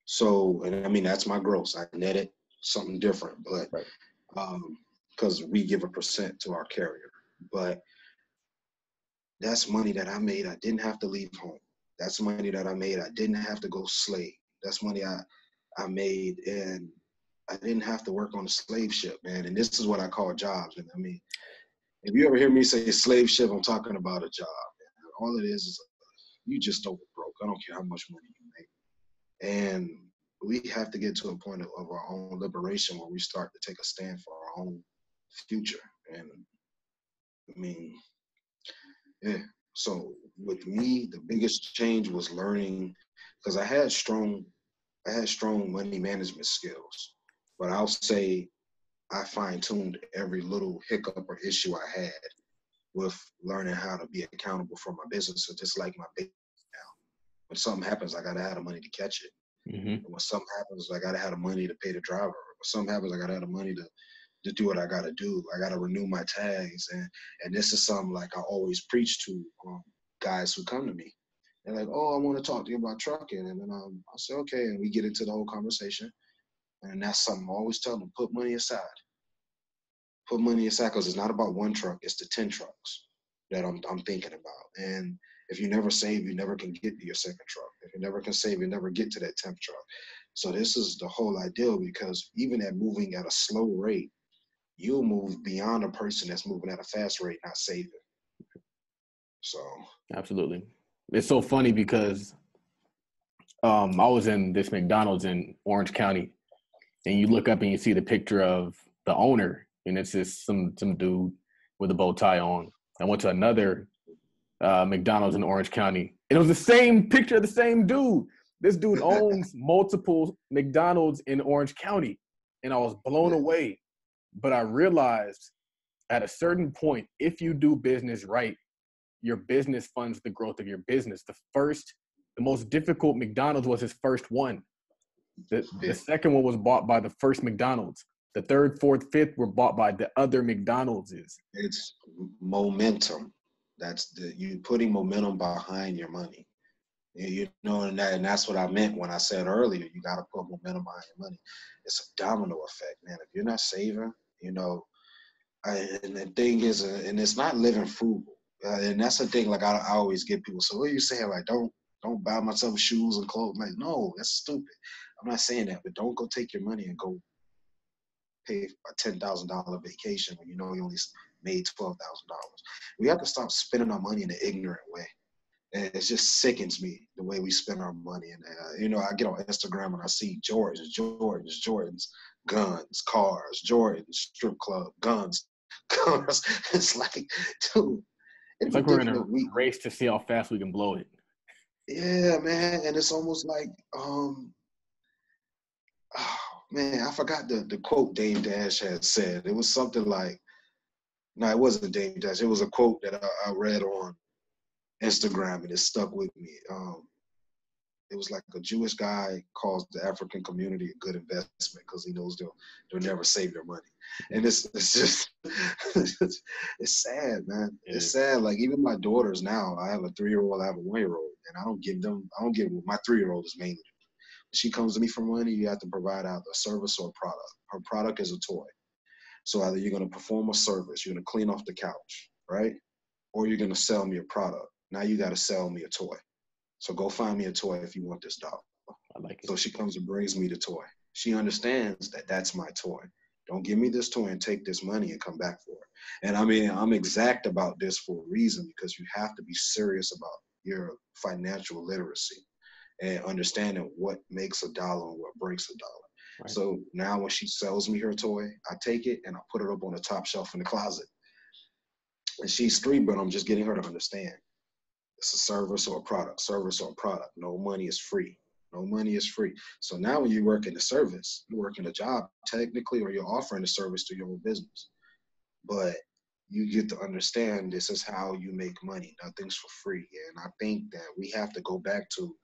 So, and I mean, that's my gross. I netted something different, but Right. because we give a percent to our carrier. But that's money that I made. I didn't have to leave home. That's money that I made. I didn't have to go slave. That's money I made, and I didn't have to work on a slave ship, man. And this is what I call jobs. And I mean, if you ever hear me say slave ship, I'm talking about a job. Man. All it is you just over broke. I don't care how much money you make. And we have to get to a point of our own liberation where we start to take a stand for our own future. And I mean, yeah. So with me, the biggest change was learning because I had strong money management skills, but I'll say I fine tuned every little hiccup or issue I had with learning how to be accountable for my business. So just like my baby now, when something happens, I gotta have the money to catch it. Mm-hmm. And when something happens, I gotta have the money to pay the driver. When something happens, I gotta have the money to do what I gotta do. I gotta renew my tags, and this is something like I always preach to guys who come to me. They're like, "Oh, I want to talk to you about trucking," and then I say, "Okay," and we get into the whole conversation. And that's something I always tell them: put money aside. Put money aside because it's not about one truck; it's the 10 trucks that I'm thinking about. And if you never save, you never can get to your second truck. If you never can save, you never get to that 10th truck. So this is the whole ideal because even at moving at a slow rate, you'll move beyond a person that's moving at a fast rate, not saving. So Absolutely. It's so funny because I was in this McDonald's in Orange County, and you look up and you see the picture of the owner, and it's just some dude with a bow tie on. I went to another McDonald's in Orange County, and it was the same picture of the same dude. This dude owns multiple McDonald's in Orange County, and I was blown away. But I realized at a certain point, if you do business right, your business funds the growth of your business. The most difficult McDonald's was his first one. The second one was bought by the first McDonald's. The third, fourth, fifth were bought by the other McDonald's. it's momentum. That's you putting momentum behind your money. You know, and that's what I meant when I said earlier, you got to put momentum behind your money. It's a domino effect, man. If you're not saving, you know, and the thing is, and it's not living frugal. And that's the thing, like I always get people, so what are you saying? Like, don't buy myself shoes and clothes. Like, no, that's stupid. I'm not saying that, but don't go take your money and go pay a $10,000 vacation when you know you only made $12,000. We have to stop spending our money in an ignorant way. And it just sickens me the way we spend our money. And you know, I get on Instagram and I see Jordans, guns, cars, Jordans, strip club, guns, cars. It's like, dude, It's it'd be like we're in a different if we, race to see how fast we can blow it. yeah, man. And it's almost like, oh, man, I forgot the quote Dame Dash had said. It was something like, no, it wasn't Dame Dash. It was a quote that I read on Instagram and it stuck with me. It was like a Jewish guy calls the African community a good investment because he knows they'll never save their money. And it's just it's sad, man. It's sad. Like even my daughters now, I have a 3-year-old, I have a 1-year-old, and I don't give my 3-year-old is mainly. When she comes to me for money, you have to provide out a service or a product. Her product is a toy. So either you're gonna perform a service, you're gonna clean off the couch, right? Or you're gonna sell me a product. Now you gotta sell me a toy. So go find me a toy if you want this dog. I like it. So she comes and brings me the toy. She understands that that's my toy. Don't give me this toy and take this money and come back for it. And I mean, I'm exact about this for a reason, because you have to be serious about your financial literacy and understanding what makes a dollar and what breaks a dollar. Right. So now when she sells me her toy, I take it and I put it up on the top shelf in the closet. And she's street, but I'm just getting her to understand it's a service or a product, service or a product. No money is free. No money is free. So now when you work in the service, you're working a job technically, or you're offering a service to your own business. But you get to understand this is how you make money. Nothing's for free. And I think that we have to go back to,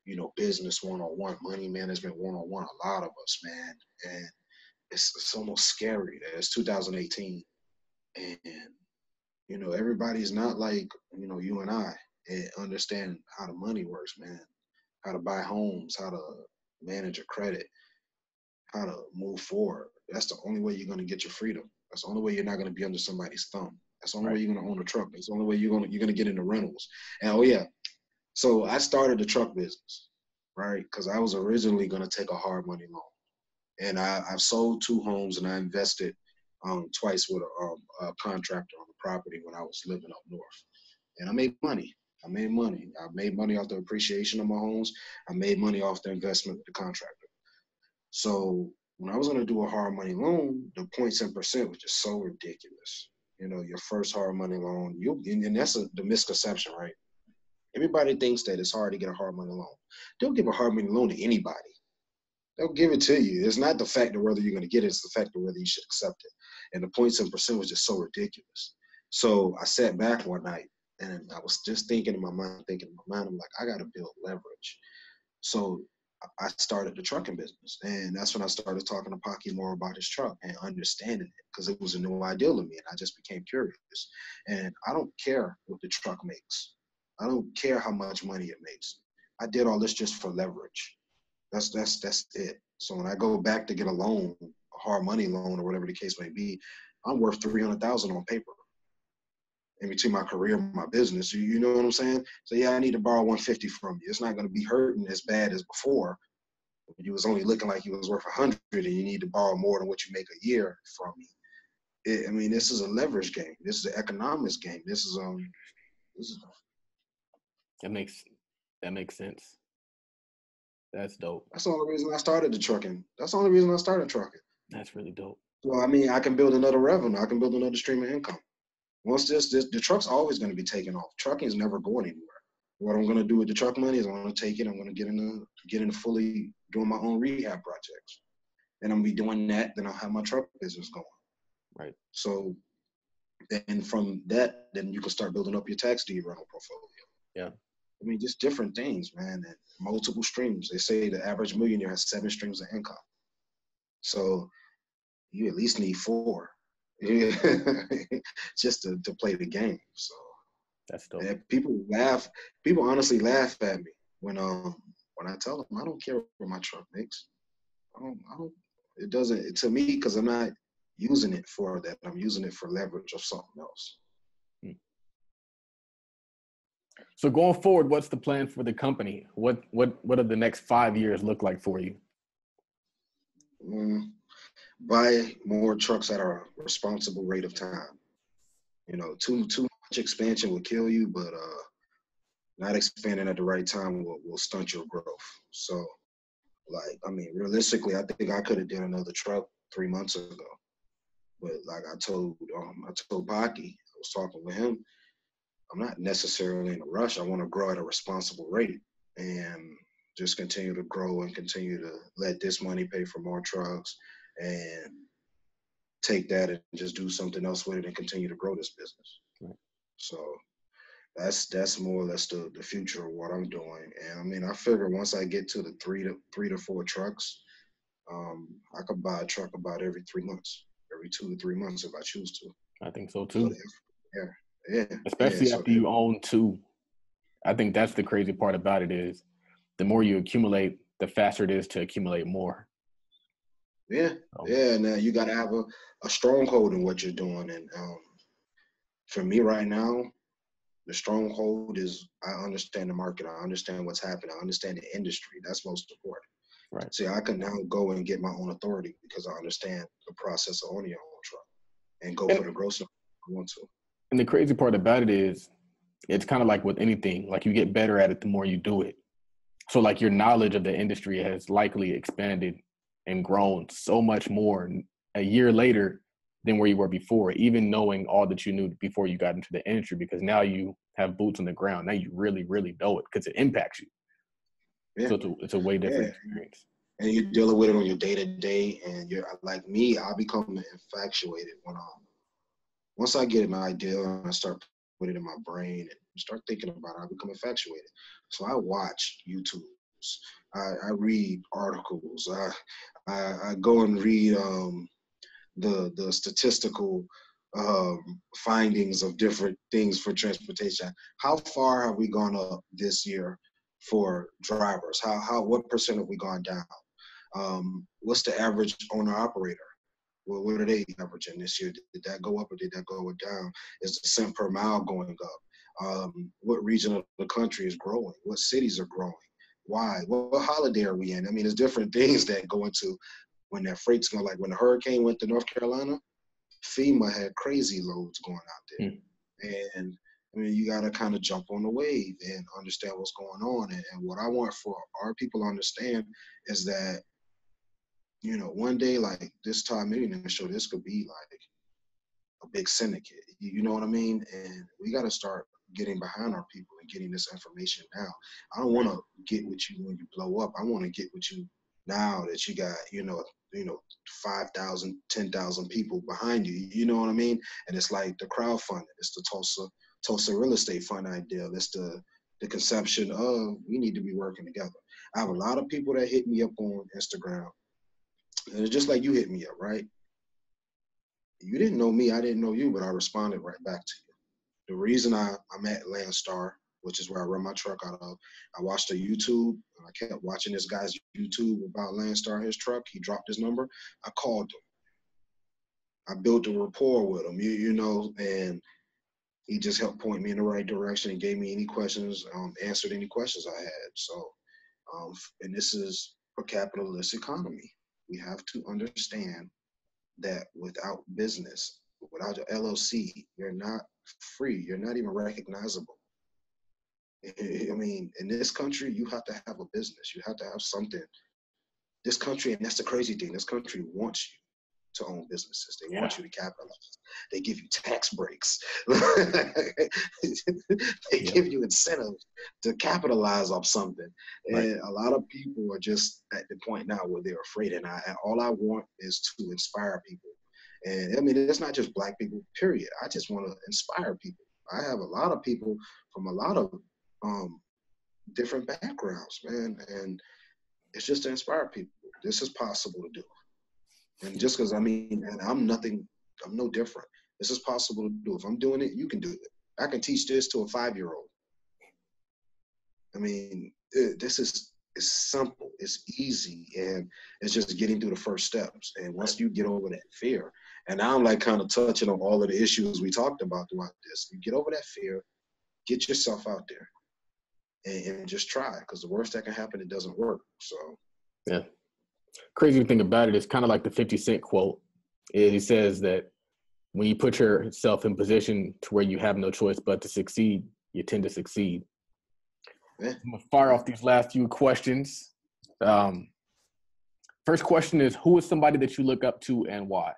you know, business 101, money management 101, a lot of us, man. And it's almost scary that it's 2018 and, you know, everybody's not like, you know, you and I understand how the money works, man, how to buy homes, how to manage your credit, how to move forward. That's the only way you're going to get your freedom. That's the only way you're not going to be under somebody's thumb. That's the only way you're going to own a truck. That's the only way you're going to get into rentals. And oh yeah, so I started the truck business, right? Because I was originally going to take a hard money loan, and I've sold 2 homes, and I invested twice with a contractor on the property when I was living up north, and I made money. I made money off the appreciation of my homes. I made money off the investment with the contractor. So when I was going to do a hard money loan, the points and percent was just so ridiculous. You know, your first hard money loan, and that's the misconception, right? Everybody thinks that it's hard to get a hard money loan. They'll give a hard money loan to anybody. They'll give it to you. It's not the fact of whether you're going to get it, it's the fact of whether you should accept it. And the points and percent was just so ridiculous. So I sat back one night and I was just thinking in my mind, I'm like, I got to build leverage. So I started the trucking business. And that's when I started talking to Pocky more about his truck and understanding it, because it was a new idea to me. And I just became curious. And I don't care what the truck makes. I don't care how much money it makes. I did all this just for leverage. That's it. So when I go back to get a loan, a hard money loan or whatever the case may be, I'm worth $300,000 on paper. In between my career and my business, you know what I'm saying? So yeah, I need to borrow 150 from you. It's not going to be hurting as bad as before. You was only looking like you was worth 100, and you need to borrow more than what you make a year from me. I mean, this is a leverage game. This is an economics game. This is That makes sense. That's dope. That's the only reason I started the trucking. That's the only reason I started trucking. That's really dope. Well, I mean, I can build another revenue. I can build another stream of income. Once the truck's always going to be taken off. Trucking is never going anywhere. What I'm going to do with the truck money is I'm going to take it. I'm going to get into fully doing my own rehab projects, and I'm going to be doing that. Then I'll have my truck business going. Right. So, and from that, then you can start building up your tax deed rental portfolio. Yeah. I mean, just different things, man, and multiple streams. They say the average millionaire has 7 streams of income. So you at least need 4 just to play the game. So that's dope. People honestly laugh at me when I tell them I don't care what my truck makes. I don't, it doesn't, to me, because I'm not using it for that. I'm using it for leverage or something else. So going forward, what's the plan for the company? What do the next 5 years look like for you? Buy more trucks at a responsible rate of time. You know, too much expansion will kill you, but not expanding at the right time will stunt your growth. So, like, I mean, realistically, I think I could have done another truck 3 months ago. But like I told Pocky, I was talking with him, I'm not necessarily in a rush. I want to grow at a responsible rate and just continue to grow and continue to let this money pay for more trucks and take that and just do something else with it and continue to grow this business. Right. So that's more or less the future of what I'm doing. And I mean, I figure once I get to the 3 to 4 trucks, I could buy a truck about every 3 months, every 2 to 3 months if I choose to. I think so too. Yeah. Especially after you own 2. I think that's the crazy part about it is the more you accumulate, the faster it is to accumulate more. Yeah. And you got to have a stronghold in what you're doing. And for me right now, the stronghold is I understand the market. I understand what's happening. I understand the industry. That's most important. Right. See, I can now go and get my own authority because I understand the process of owning your own truck and go for the grocery if I want to. And the crazy part about it is, it's kind of like with anything, like you get better at it the more you do it. So like your knowledge of the industry has likely expanded and grown so much more a year later than where you were before, even knowing all that you knew before you got into the industry, because now you have boots on the ground. Now you really, really know it because it impacts you. Yeah. So it's a way different experience. And you're dealing with it on your day to day, and you're like me. I become infatuated when once I get an idea and I start putting it in my brain and start thinking about it, I become infatuated. So I watch YouTubes. I read articles. I go and read the statistical findings of different things for transportation. How far have we gone up this year for drivers? What percent have we gone down? What's the average owner operator? Well, what are they averaging this year? Did that go up or did that go down? Is the cent per mile going up? What region of the country is growing? What cities are growing? Why? What holiday are we in? I mean, there's different things that go into when that freight's going. Like when the hurricane went to North Carolina, FEMA had crazy loads going out there. And I mean, you got to kind of jump on the wave and understand what's going on. And what I want for our people to understand is that, you know, one day, like this time Millionaire Show, this could be like a big syndicate. You know what I mean? And we got to start getting behind our people and getting this information now. I don't want to get with you when you blow up. I want to get with you now that you got, you know, 5,000, 10,000 people behind you. You know what I mean? And it's like the crowdfunding. It's the Tulsa real estate fund idea. That's the conception of we need to be working together. I have a lot of people that hit me up on Instagram. And it's just like you hit me up, right? You didn't know me, I didn't know you, but I responded right back to you. The reason I'm at Landstar, which is where I run my truck out of, I watched a YouTube, and I kept watching this guy's YouTube about Landstar, his truck. He dropped his number. I called him. I built a rapport with him, you know, and he just helped point me in the right direction and gave me any questions, answered any questions I had. So, and this is a capitalist economy. We have to understand that without business, without your LLC, you're not free. You're not even recognizable. I mean, in this country, you have to have a business. You have to have something. This country, and that's the crazy thing, this country wants you to own businesses. They want you to capitalize. They give you tax breaks. They give you incentives to capitalize off something. And a lot of people are just at the point now where they're afraid. And all I want is to inspire people. And I mean, it's not just Black people, period. I just want to inspire people. I have a lot of people from a lot of different backgrounds, man. And it's just to inspire people. This is possible to do. And just because, I mean, and I'm no different. This is possible to do. If I'm doing it, you can do it. I can teach this to a 5-year-old. I mean, this is it's simple, it's easy, and it's just getting through the first steps. And once you get over that fear, and now I'm like kind of touching on all of the issues we talked about throughout this, you get over that fear, get yourself out there, and just try, because the worst that can happen, it doesn't work. So, yeah. Crazy thing about it is kind of like the 50 Cent quote. He says that when you put yourself in position to where you have no choice but to succeed, you tend to succeed. Yeah. I'm going to fire off these last few questions. First question is, who is somebody that you look up to and why?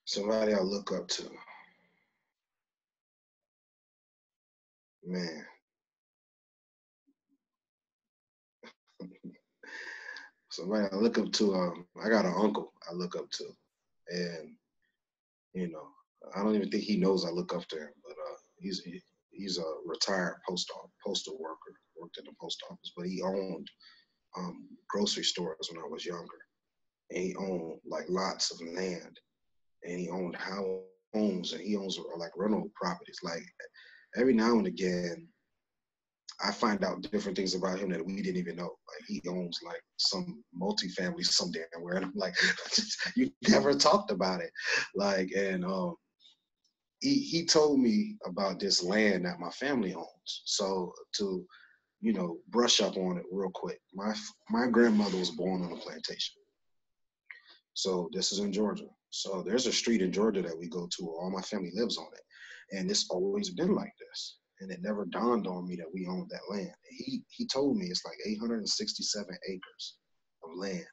Somebody I look up to. Man. Somebody I look up to, I got an uncle I look up to. And, you know, I don't even think he knows I look up to him, but he's a retired postal worker, worked in the post office, but he owned grocery stores when I was younger. And he owned like lots of land, and he owned homes, and he owns like rental properties. Like every now and again, I find out different things about him that we didn't even know. Like he owns like some multifamily some damn where, and I'm like, you never talked about it. Like, and he told me about this land that my family owns. So to brush up on it real quick. My grandmother was born on a plantation. So this is in Georgia. So there's a street in Georgia that we go to. All my family lives on it, and it's always been like this. And it never dawned on me that we owned that land. He told me it's like 867 acres of land.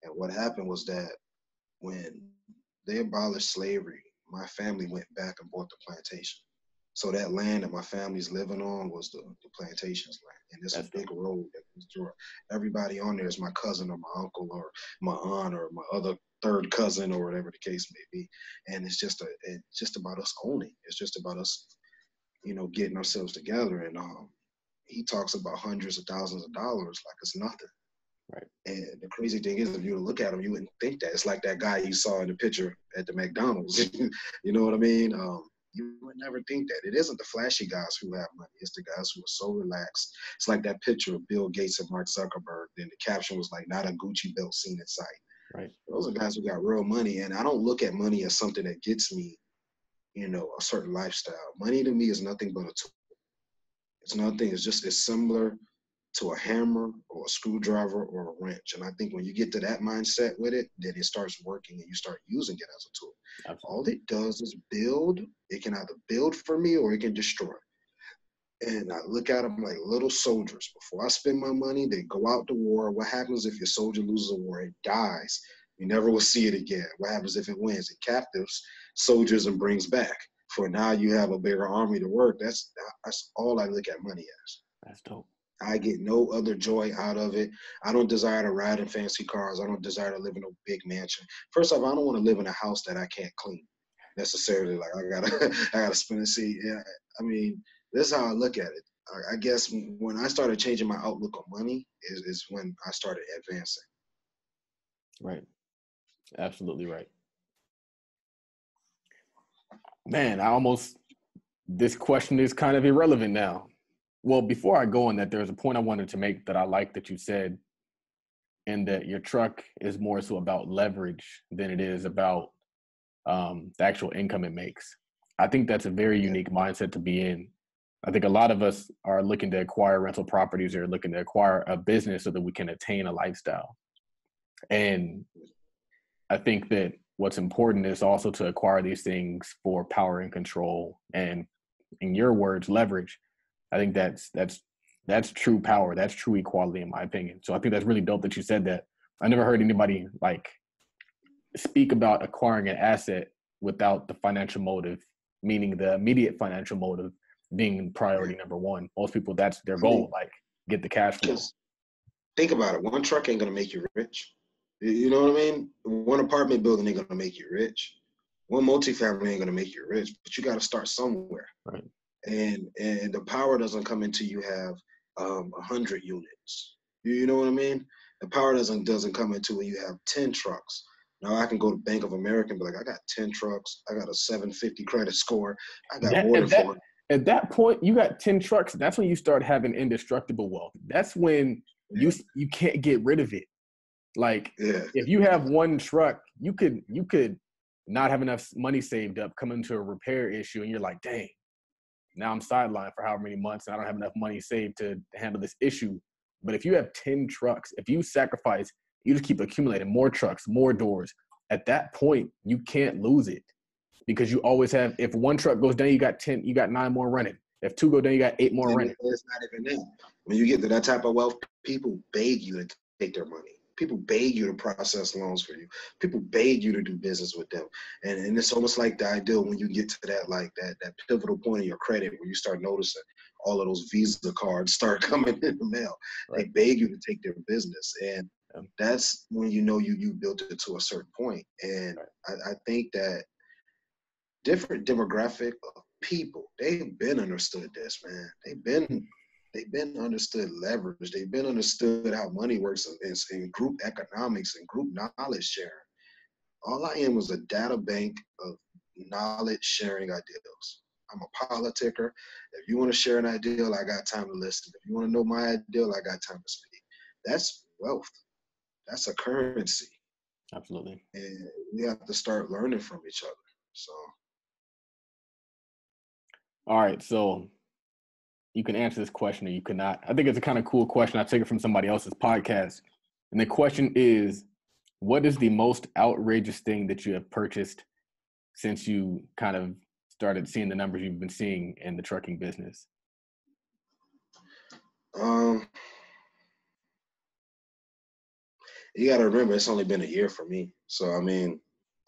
And what happened was that when they abolished slavery, my family went back and bought the plantation. So that land that my family's living on was the plantation's land. And it's a big road that goes through. Everybody on there is my cousin or my uncle or my aunt or my other third cousin or whatever the case may be. And it's just about us owning. It's just about us, getting ourselves together. And he talks about hundreds of thousands of dollars like it's nothing. Right. And the crazy thing is, if you look at him, you wouldn't think that. It's like that guy you saw in the picture at the McDonald's. You know what I mean? You would never think that. It isn't the flashy guys who have money. It's the guys who are so relaxed. It's like that picture of Bill Gates and Mark Zuckerberg. Then the caption was like, "Not a Gucci belt seen in sight." Right. Those are guys who got real money. And I don't look at money as something that gets me, a certain lifestyle. Money to me is nothing but a tool. It's nothing. It's similar to a hammer or a screwdriver or a wrench. And I think when you get to that mindset with it, then it starts working and you start using it as a tool. Absolutely. All it does is build. It can either build for me or it can destroy. And I look at them like little soldiers. Before I spend my money, they go out to war. What happens if your soldier loses a war? It dies. You never will see it again. What happens if it wins? It captives soldiers and brings back. For now, you have a bigger army to work. That's all I look at money as. That's dope. I get no other joy out of it. I don't desire to ride in fancy cars. I don't desire to live in a big mansion. First off, I don't want to live in a house that I can't clean necessarily. Like I gotta spend I mean, this is how I look at it. I guess when I started changing my outlook on money is when I started advancing. Right. Absolutely right. Man, this question is kind of irrelevant now. Well, before I go on that, there's a point I wanted to make that I like that you said, and that your truck is more so about leverage than it is about the actual income it makes. I think that's a very unique mindset to be in. I think a lot of us are looking to acquire rental properties or looking to acquire a business so that we can attain a lifestyle. And I think that what's important is also to acquire these things for power and control and, in your words, leverage. I think that's true power. That's true equality, in my opinion. So I think that's really dope that you said that. I never heard anybody speak about acquiring an asset without the financial motive, meaning the immediate financial motive being priority number one. Most people, that's their goal, get the cash flow. Think about it. One truck ain't gonna make you rich. You know what I mean? One apartment building ain't gonna make you rich. One multifamily ain't gonna make you rich, but you gotta start somewhere. Right. And the power doesn't come until you have 100 units. You know what I mean? The power doesn't come until when you have 10 trucks. Now I can go to Bank of America and be like, I got 10 trucks. I got a 750 credit score. I got more than 400. At that point, you got 10 trucks. That's when you start having indestructible wealth. That's when you can't get rid of it. If you have one truck, you could not have enough money saved up, come into a repair issue, and you're like, dang, now I'm sidelined for however many months, and I don't have enough money saved to handle this issue. But if you have 10 trucks, if you sacrifice, you just keep accumulating more trucks, more doors. At that point, you can't lose it because you always have. If one truck goes down, you got 10, you got 9 more running. If 2 go down, you got 8 more running. It's not even that. When you get to that type of wealth, people beg you to take their money. People beg you to process loans for you. People beg you to do business with them. And it's almost like the ideal when you get to that pivotal point in your credit where you start noticing all of those Visa cards start coming in the mail. Right. They beg you to take their business. And that's when you know you built it to a certain point. And I think that different demographic of people, they've been understood this, man. They've been understood leverage. They've been understood how money works in group economics and group knowledge sharing. All I am was a data bank of knowledge sharing ideals. I'm a politicker. If you want to share an ideal, I got time to listen. If you want to know my ideal, I got time to speak. That's wealth. That's a currency. Absolutely. And we have to start learning from each other. So. All right. So you can answer this question or you cannot. I think it's a kind of cool question. I took it from somebody else's podcast. And the question is, what is the most outrageous thing that you have purchased since you kind of started seeing the numbers you've been seeing in the trucking business? You got to remember, it's only been a year for me. So, I mean,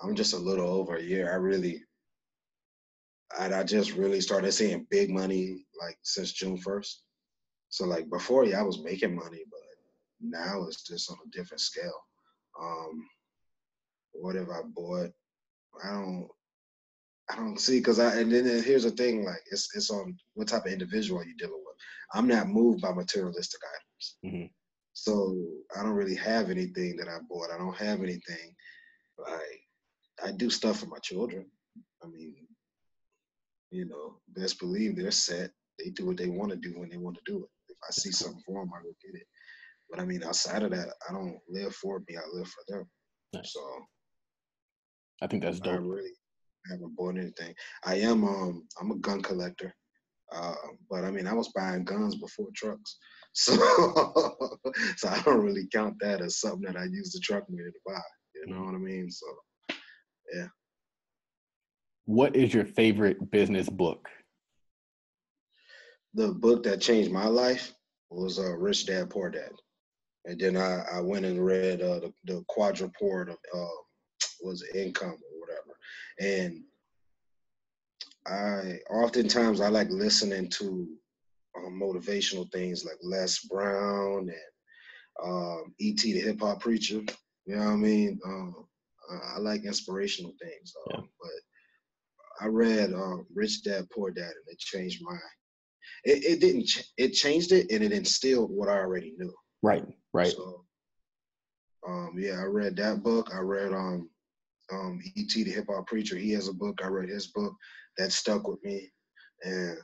I'm just a little over a year. I just really started seeing big money like since June 1st. So like before, yeah, I was making money, but now it's just on a different scale. What have I bought? I don't see, and then here's the thing, like it's on what type of individual are you dealing with. I'm not moved by materialistic items. Mm-hmm. So I don't really have anything that I bought. I don't have anything. Like I do stuff for my children. I mean, best believe they're set. They do what they want to do when they want to do it. If I see something for them, I will get it. But I mean, outside of that, I don't live for me. I live for them. Nice. So I think that's dope. I really haven't bought anything. I'm a gun collector. But I mean, I was buying guns before trucks. So so I don't really count that as something that I use the truck money to buy. You know what I mean? So yeah. What is your favorite business book? The book that changed my life was Rich Dad Poor Dad. And then I went and read the quadruport of was income or whatever. And oftentimes I like listening to motivational things like Les Brown and E.T. the Hip Hop Preacher. You know what I mean? I like inspirational things. But I read Rich Dad Poor Dad, and it changed my. It didn't. It changed it, and it instilled what I already knew. Right. So, yeah, I read that book. I read E.T. the Hip Hop Preacher. He has a book. I read his book. That stuck with me. And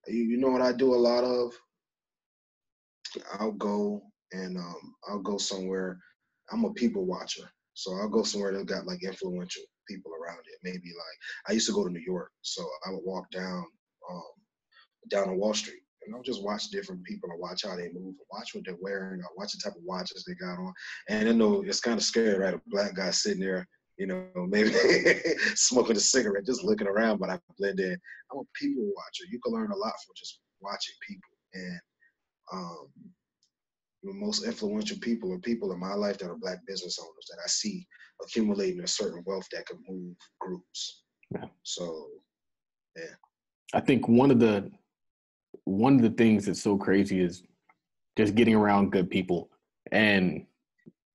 you know what I do a lot of? I'll go somewhere. I'm a people watcher. So I'll go somewhere that got like influential people around it. Maybe like I used to go to New York. So I would walk down on Wall Street. And I'll just watch different people and watch how they move, and watch what they're wearing, or watch the type of watches they got on. And I know it's kind of scary, right? A black guy sitting there, maybe smoking a cigarette, just looking around, but I blend in. I'm a people watcher. You can learn a lot from just watching people. And the most influential people are people in my life that are black business owners that I see accumulating a certain wealth that could move groups. Yeah. So, yeah. I think one of the things that's so crazy is just getting around good people. And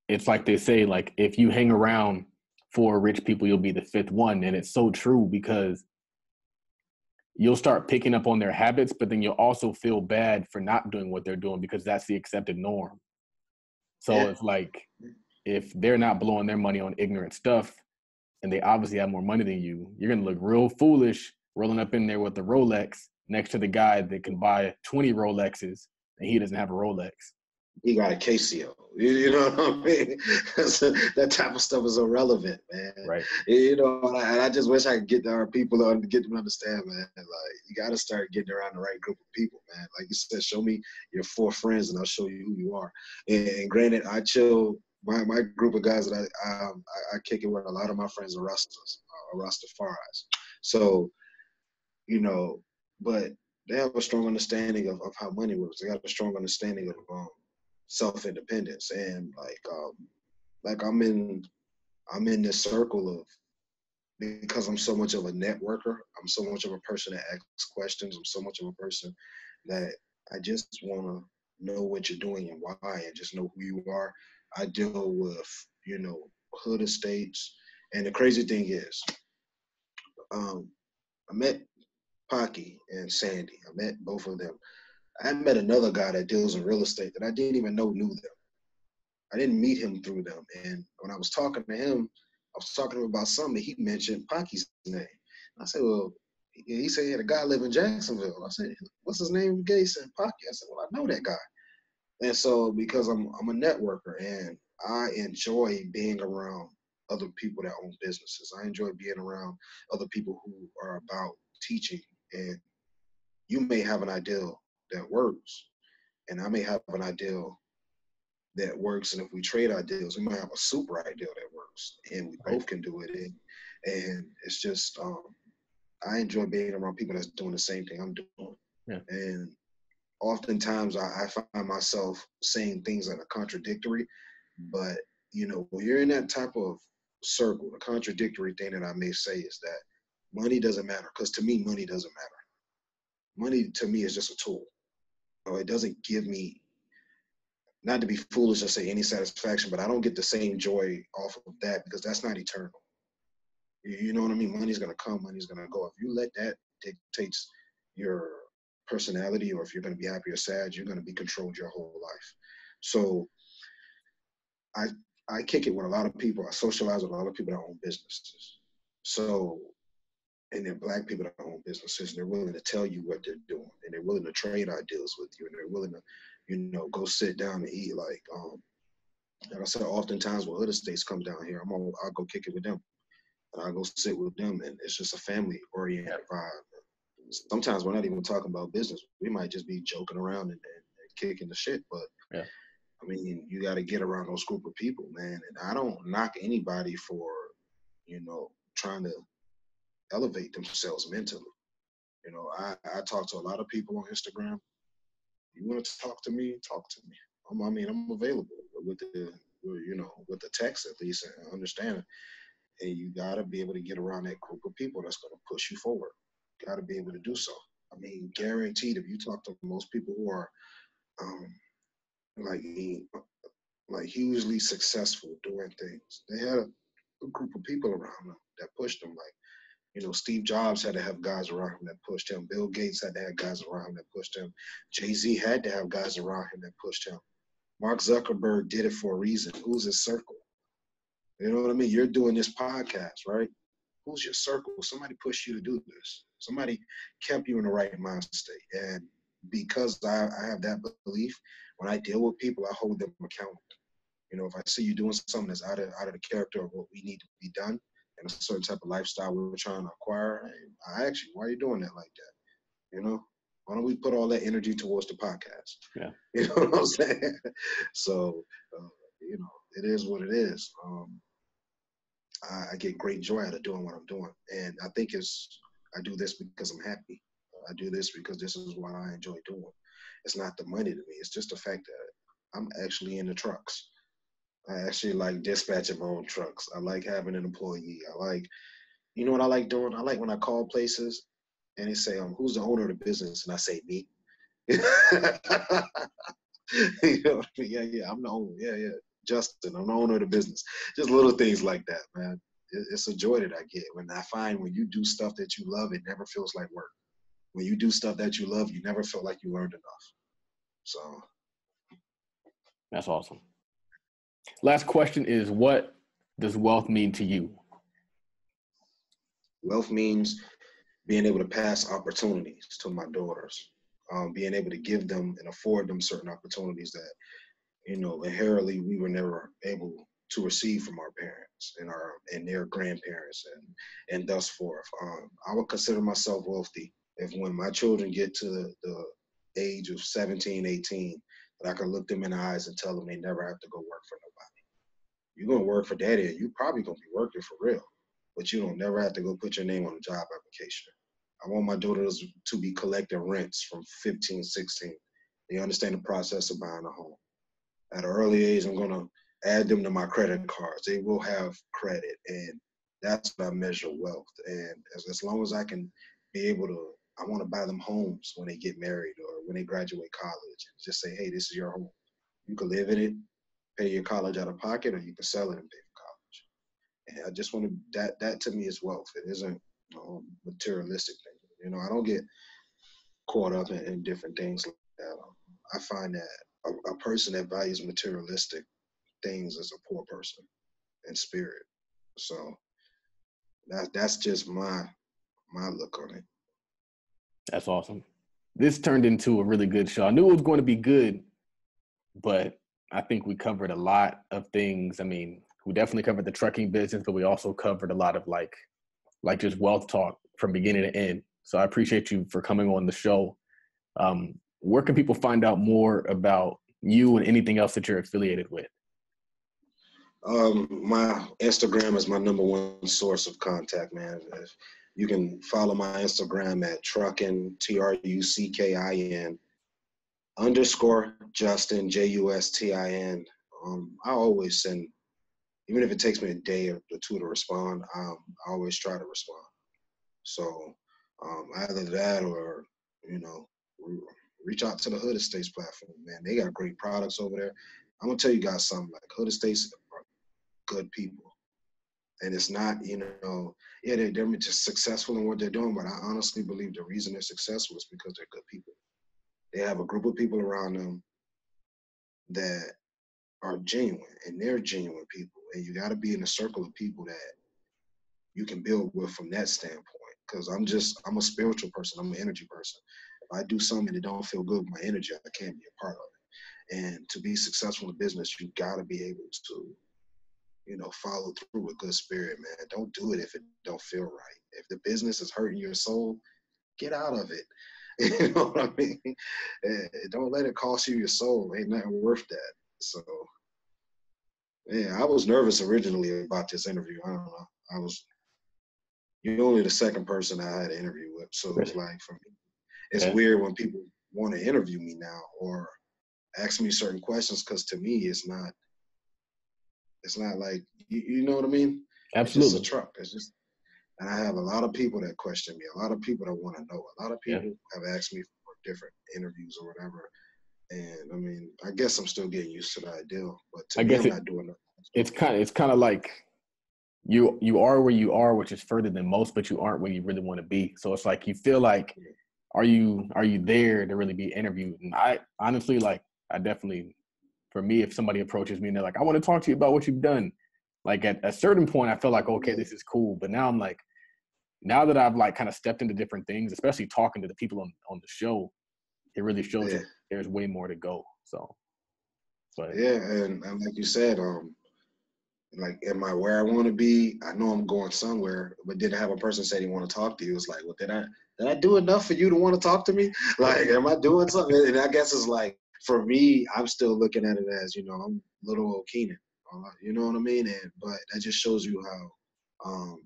it's like they say, like, if you hang around four rich people, you'll be the fifth one. And it's so true, because you'll start picking up on their habits, but then you'll also feel bad for not doing what they're doing because that's the accepted norm. So It's like, if they're not blowing their money on ignorant stuff and they obviously have more money than you, you're going to look real foolish rolling up in there with the Rolex next to the guy that can buy 20 Rolexes and he doesn't have a Rolex. He got a Casio. You know what I mean? That type of stuff is irrelevant, man. Right. And I just wish I could get our people to get them to understand, man. Like, you got to start getting around the right group of people, man. Like you said, show me your four friends and I'll show you who you are. And granted, I chill. My group of guys that I kick it with, a lot of my friends are Rastas, Rastafaris. So, but they have a strong understanding of how money works. They have a strong understanding of self-independence, and like I'm in this circle of, because I'm so much of a networker, I'm so much of a person that asks questions, I'm so much of a person that I just want to know what you're doing and why, and just know who you are. I deal with hood estates, and the crazy thing is, I met Pocky and Sandy. I met both of them. I met another guy that deals in real estate that I didn't even know knew them. I didn't meet him through them. And when I was talking to him, I was talking to him about something. He mentioned Pocky's name. I said, well, he said, yeah, the guy live in Jacksonville. I said, what's his name? He said, Pocky. I said, well, I know that guy. And so, because I'm a networker and I enjoy being around other people that own businesses. I enjoy being around other people who are about teaching and you may have an ideal that works, and I may have an ideal that works. And if we trade ideals, we might have a super ideal that works, and we both can do it. And it's just, I enjoy being around people that's doing the same thing I'm doing. Yeah. And oftentimes I find myself saying things that are contradictory, but when you're in that type of circle, the contradictory thing that I may say is that money doesn't matter, because to me, money doesn't matter. Money to me is just a tool. It doesn't give me, not to be foolish or say any satisfaction, but I don't get the same joy off of that, because that's not eternal. You know what I mean? Money's going to come, money's going to go. If you let that dictate your personality, or if you're going to be happy or sad, you're going to be controlled your whole life. So I kick it with a lot of people. I socialize with a lot of people that own businesses. So, and they're Black people that own businesses, and they're willing to tell you what they're doing, and they're willing to trade ideas with you, and they're willing to, go sit down and eat. Like I said, oftentimes when other states come down here, I'll go kick it with them, and I'll go sit with them, and it's just a family-oriented vibe. Sometimes we're not even talking about business. We might just be joking around and kicking the shit, but I mean, you got to get around those group of people, man. And I don't knock anybody for, trying to elevate themselves mentally. I talk to a lot of people on Instagram. You want to talk to me? Talk to me. I'm available with the text at least, and understand. And you got to be able to get around that group of people that's going to push you forward. Got to be able to do so. I mean, guaranteed, if you talk to most people who are like hugely successful doing things, they had a group of people around them that pushed them. Like, Steve Jobs had to have guys around him that pushed him. Bill Gates had to have guys around him that pushed him. Jay-Z had to have guys around him that pushed him. Mark Zuckerberg did it for a reason. Who's his circle? You know what I mean? You're doing this podcast, right? Who's your circle? Somebody pushed you to do this. Somebody kept you in the right mind state. And because I have that belief, when I deal with people, I hold them accountable. If I see you doing something that's out of the character of what we need to be done, and a certain type of lifestyle we're trying to acquire, I ask you, why are you doing that like that? Why don't we put all that energy towards the podcast? Yeah. You know what I'm saying? So, it is what it is. I get great joy out of doing what I'm doing. And I think I do this because I'm happy. I do this because this is what I enjoy doing. It's not the money to me. It's just the fact that I'm actually in the trucks. I actually like dispatching my own trucks. I like having an employee. You know what I like doing? I like when I call places and they say, who's the owner of the business? And I say, me. Yeah, I'm the owner. Yeah. Justin, I'm the owner of the business. Just little things like that, man. It's a joy that I get when I find when you do stuff that you love, it never feels like work. When you do stuff that you love, you never feel like you learned enough. So. That's awesome. Last question is, what does wealth mean to you? Wealth means being able to pass opportunities to my daughters, being able to give them and afford them certain opportunities that, inherently we were never able to receive from our parents and their grandparents and thus forth. I would consider myself wealthy if when my children get to the age of 17, 18, that I can look them in the eyes and tell them they never have to go work for nobody. You're going to work for daddy, and you probably going to be working for real, but you don't never have to go put your name on a job application. I want my daughters to be collecting rents from 15, 16. They understand the process of buying a home. At an early age, I'm going to add them to my credit cards. They will have credit, and that's what I measure wealth. And as long as I can be able to, I want to buy them homes when they get married or when they graduate college. Just say, hey, this is your home. You can live in it, pay your college out of pocket, or you can sell it and pay for college. And I just want to, that to me is wealth. It isn't materialistic thing. I don't get caught up in different things like that. I find that a person that values materialistic things is a poor person in spirit. So that's just my look on it. That's awesome. This turned into a really good show. I knew it was going to be good, but I think we covered a lot of things. I mean, we definitely covered the trucking business, but we also covered a lot of like just wealth talk from beginning to end. So I appreciate you for coming on the show. Where can people find out more about you and anything else that you're affiliated with? My Instagram is my number one source of contact, man. You can follow my Instagram at Truckin, TRUCKIN _Justin, JUSTIN. I always send, even if it takes me a day or two to respond, I always try to respond. So either that or, reach out to the Hood Estates platform, man. They got great products over there. I'm going to tell you guys something, like Hood Estates are good people. And it's not, they're just successful in what they're doing, but I honestly believe the reason they're successful is because they're good people. They have a group of people around them that are genuine, and they're genuine people. And you got to be in a circle of people that you can build with from that standpoint. Because I'm a spiritual person. I'm an energy person. If I do something and it don't feel good with my energy, I can't be a part of it. And to be successful in business, you got to be able to, follow through with good spirit, man. Don't do it if it don't feel right. If the business is hurting your soul, get out of it. You know what I mean? Don't let it cost you your soul. Ain't nothing worth that. So, yeah, I was nervous originally about this interview. I don't know. You're only the second person I had an interview with. So it's like, for me, it's weird when people want to interview me now or ask me certain questions, because to me, it's not like, you know what I mean? Absolutely. It's just a truck. And I have a lot of people that question me, a lot of people that want to know. A lot of people have asked me for different interviews or whatever. And I mean, I guess I'm still getting used to that deal. But to me, I'm not doing nothing. It's kind of like you are where you are, which is further than most, but you aren't where you really want to be. So it's like you feel like, are you there to really be interviewed? And I honestly, I definitely, for me, if somebody approaches me and they're like, I want to talk to you about what you've done, like at a certain point, I feel like, okay, this is cool. But now I'm like, now that I've kind of stepped into different things, especially talking to the people on the show, it really shows that there's way more to go. So, but and like you said, like, am I where I want to be? I know I'm going somewhere, but did I have a person say they want to talk to you? It's like, well, did I do enough for you to want to talk to me? Like, am I doing something? And I guess it's like, for me, I'm still looking at it as, I'm little old Keenan. You know what I mean? But that just shows you how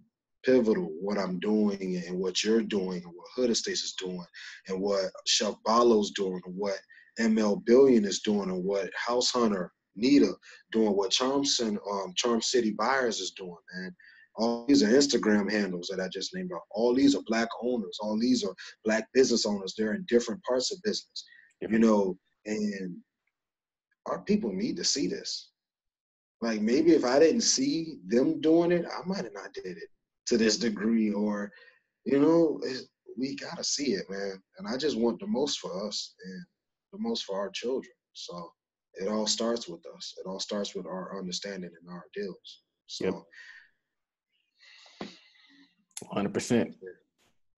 pivotal what I'm doing and what you're doing and what Hood Estates is doing and what Chef Balo's doing and what ML Billion is doing and what House Hunter Nita doing, what Charm City Buyers is doing, man. All these are Instagram handles that I just named out. All these are Black owners. All these are Black business owners. They're in different parts of business, and our people need to see this. Like, maybe if I didn't see them doing it, I might have not did it to this degree, or, we got to see it, man. And I just want the most for us and the most for our children. So it all starts with us. It all starts with our understanding and our deals. So, 100%.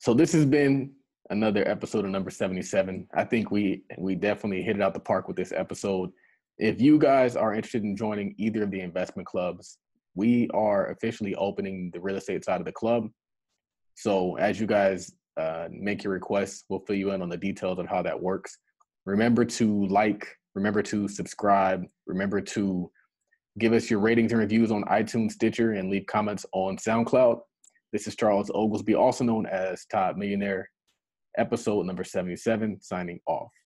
So this has been another episode of number 77. I think we definitely hit it out the park with this episode. If you guys are interested in joining either of the investment clubs, we are officially opening the real estate side of the club. So as you guys make your requests, we'll fill you in on the details of how that works. Remember to remember to subscribe, remember to give us your ratings and reviews on iTunes, Stitcher, and leave comments on SoundCloud. This is Charles Oglesby, also known as Todd Millionaire, episode number 77, signing off.